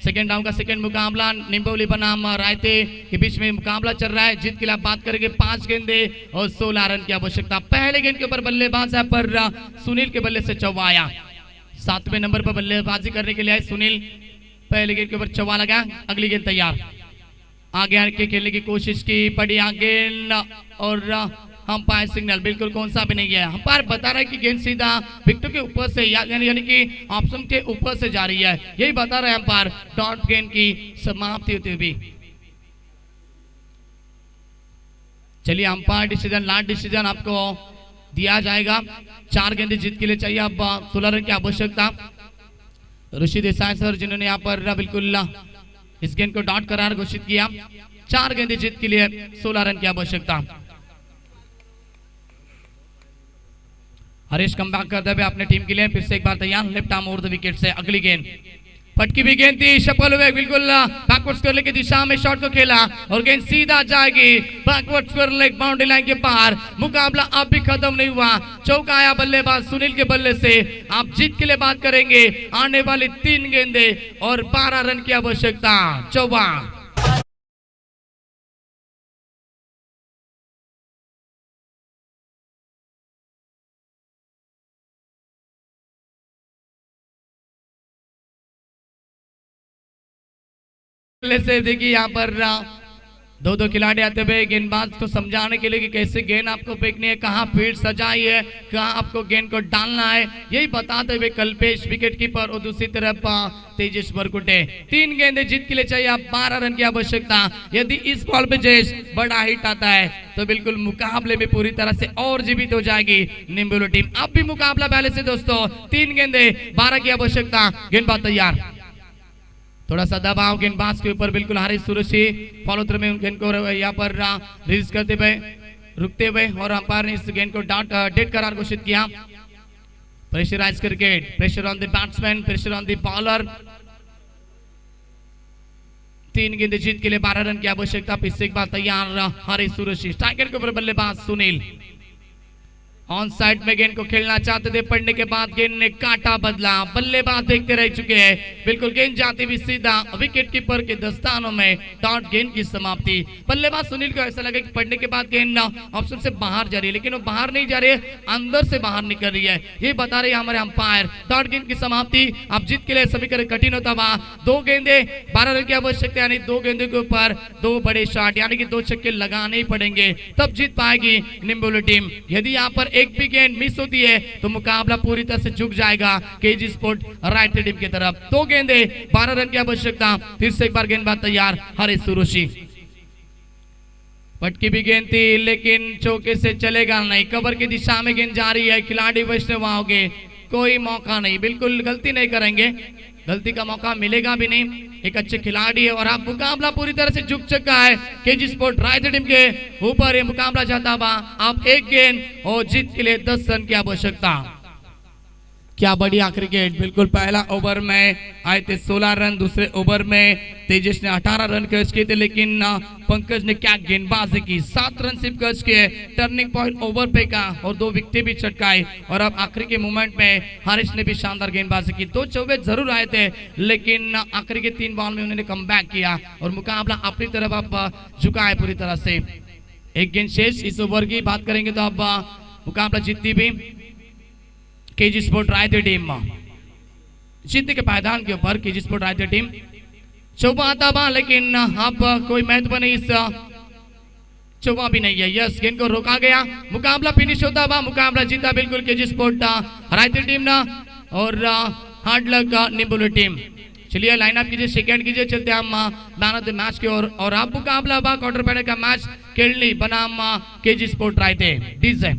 सेकेंड राउंड का सेकेंड मुकाबला निम्बोली बनाम रायते के बीच में मुकाबला चल रहा है। जीत के लिए बात करेंगे 5 गेंदे और 16 रन की आवश्यकता। पहले गेंद के ऊपर बल्लेबाज है पर सुनील के बल्ले से चौवा आया। 7वें नंबर पर बल्लेबाजी करने के लिए आए सुनील। पहले गेंद के ऊपर चौवा लगा, अगली गेंद तैयार। आगे आके खेलने की कोशिश की, बढ़िया गेंद और अंपायर सिग्नल बिल्कुल कौन सा भी नहीं है। अंपायर बता रहा है कि गेंद सीधा विकेट के ऊपर से यानी कि ऑप्शन के ऊपर से जा रही है, यही बता रहा है अंपायर। डॉट गेंद की समाप्ति होती हुई। चलिए अंपायर डिसीजन, लास्ट डिसीजन आपको दिया जाएगा। 4 गेंदे जीत के लिए चाहिए अब 16 रन की आवश्यकता। ऋषि देसाई सर जिन्होंने यहाँ पर बिल्कुल इस गेंद को डॉट करार घोषित किया। 4 गेंदे जीत के लिए 16 रन की आवश्यकता। हरीश कम बैक करते हुए अपने टीम के लिए फिर से एक बार तैयार। Left arm over the wicket से अगली गेंद फटकी भी गेंद थी, सफल हुए बिल्कुल बैकवर्ड स्क्वायर लेग की दिशा में शॉट को खेला और गेंद सीधा जाएगी backward square leg boundary line के पार। मुकाबला अब भी खत्म नहीं हुआ। चौका आया बल्लेबाज सुनील के बल्ले से। आप जीत के लिए बात करेंगे आने वाली 3 गेंदे और 12 रन की आवश्यकता। चौबा से देखिए यहाँ पर दो दो खिलाड़ी आते हुए गेंदबाज को समझाने के लिए कि कैसे गेंद आपको फेंकनी है, कहाँ फील्ड सजाई है, कहाँ आपको गेंद को डालना है, यही बताते हुए कल्पेश विकेट कीपर और दूसरी तरफ तेजस बरकुटे। 3 गेंदे जीत के लिए चाहिए आप 12 रन की आवश्यकता। यदि इस बॉल पे जयेश बड़ा हिट आता है तो बिल्कुल मुकाबले में पूरी तरह से और जीवित हो जाएगी निम्बुलू टीम। अब भी मुकाबला पहले से दोस्तों, 3 गेंदे 12 की आवश्यकता। गेंदबाज तैयार, थोड़ा सा दबाव गेंदबाज के ऊपर, बिल्कुल हारिस सुरशी फॉलो थ्रू में गेंद को यहाँ पर रिलीज करते हुए रुकते हुए और अंपायर ने इस गेंद को डेड करार घोषित किया। Pressurise cricket, pressure on the batsman, pressure on the bowler. 3 गेंदे जीत के लिए 12 रन की आवश्यकता। फिर से एक बार तैयार हारिस सुरशी, स्ट्राइकर के ऊपर बल्लेबाज सुनील ऑन साइड में गेंद को खेलना चाहते थे, पड़ने के बाद गेंद ने काटा बदला, बल्लेबाज देखते रह चुके हैं, बिल्कुल गेंद जाती हुई सीधा विकेट कीपर के दस्तानों में, डॉट गेंद की समाप्ति। बल्लेबाज सुनील को ऐसा लगे कि पड़ने के बाद गेंद ऑप्शन से बाहर जा रही है, लेकिन वो बाहर नहीं जा रही है, अंदर से बाहर निकल रही है, ये बता रहे हैं हमारे अंपायर। डॉट गेंद की समाप्ति। अब जीत के लिए समीकरण कठिन होता हुआ 2 गेंदे 12 रन की आवश्यकता, यानी 2 गेंदों के ऊपर 2 बड़े शॉट, यानी कि 2 छक्के लगाने ही पड़ेंगे, तब जीत पाएगी निम्बुलू टीम। यदि यहाँ पर एक भी गेंद मिस होती है तो मुकाबला पूरी तरह से झुक जाएगा केजी स्पोर्ट राइट टीम की तरफ। 2 गेंदे 12 रन की आवश्यकता। फिर से एक बार गेंदबाज तैयार हारिस सुरशी, पटकी भी गेंद थी लेकिन चौके से चलेगा नहीं, कवर की दिशा में गेंद जा रही है, खिलाड़ी वैष्णव आओगे, कोई मौका नहीं, बिल्कुल गलती नहीं करेंगे, गलती का मौका मिलेगा भी नहीं, एक अच्छे खिलाड़ी है। और आप मुकाबला पूरी तरह से झुक चुका है केजी स्पोर्ट रायता टीम के ऊपर, ये मुकाबला जाता हुआ आप 1 गेंद और जीत के लिए 10 रन की आवश्यकता। क्या बढ़िया क्रिकेट, बिल्कुल पहला ओवर में आए थे 16 रन, दूसरे ओवर में तेजस ने 18 रन कर्ज किए थे, लेकिन पंकज ने क्या गेंदबाजी की, 7 रन सिर्फ कर्ज किए, टर्निंग पॉइंट ओवर पे का और 2 विकेटें भी चटकाई। और अब आखिरी के मोमेंट में हारिस ने भी शानदार गेंदबाजी की, 2 चौके जरूर आए थे लेकिन आखिरी के 3 बॉल में उन्होंने कमबैक किया और मुकाबला अपनी तरफ अब झुका है पूरी तरह से। 1 गेंद शेष इस ओवर की बात करेंगे तो अब मुकाबला जीतती भी केजी स्पोर्ट रायता टीम, जीतने के पायदान के ऊपर केजी स्पोर्ट रायता टीम। चौबा आता बा लेकिन अब कोई महत्व नहीं, इस चौबा भी नहीं है, यस गेंद को रोका गया, मुकाबला फिनिश होता बा, मुकाबला जीता बिल्कुल केजी स्पोर्ट रायता टीम ना, और हार्ड लक निम्बुलू टीम। चलिए लाइन अप कीजिए, सेकंड कीजिए, चलते हम मैन ऑफ द मैच की ओर। और अब मुकाबला बा क्वार्टर फाइनल का मैच खेलनी बनाम केजी स्पोर्ट रायता डीजे।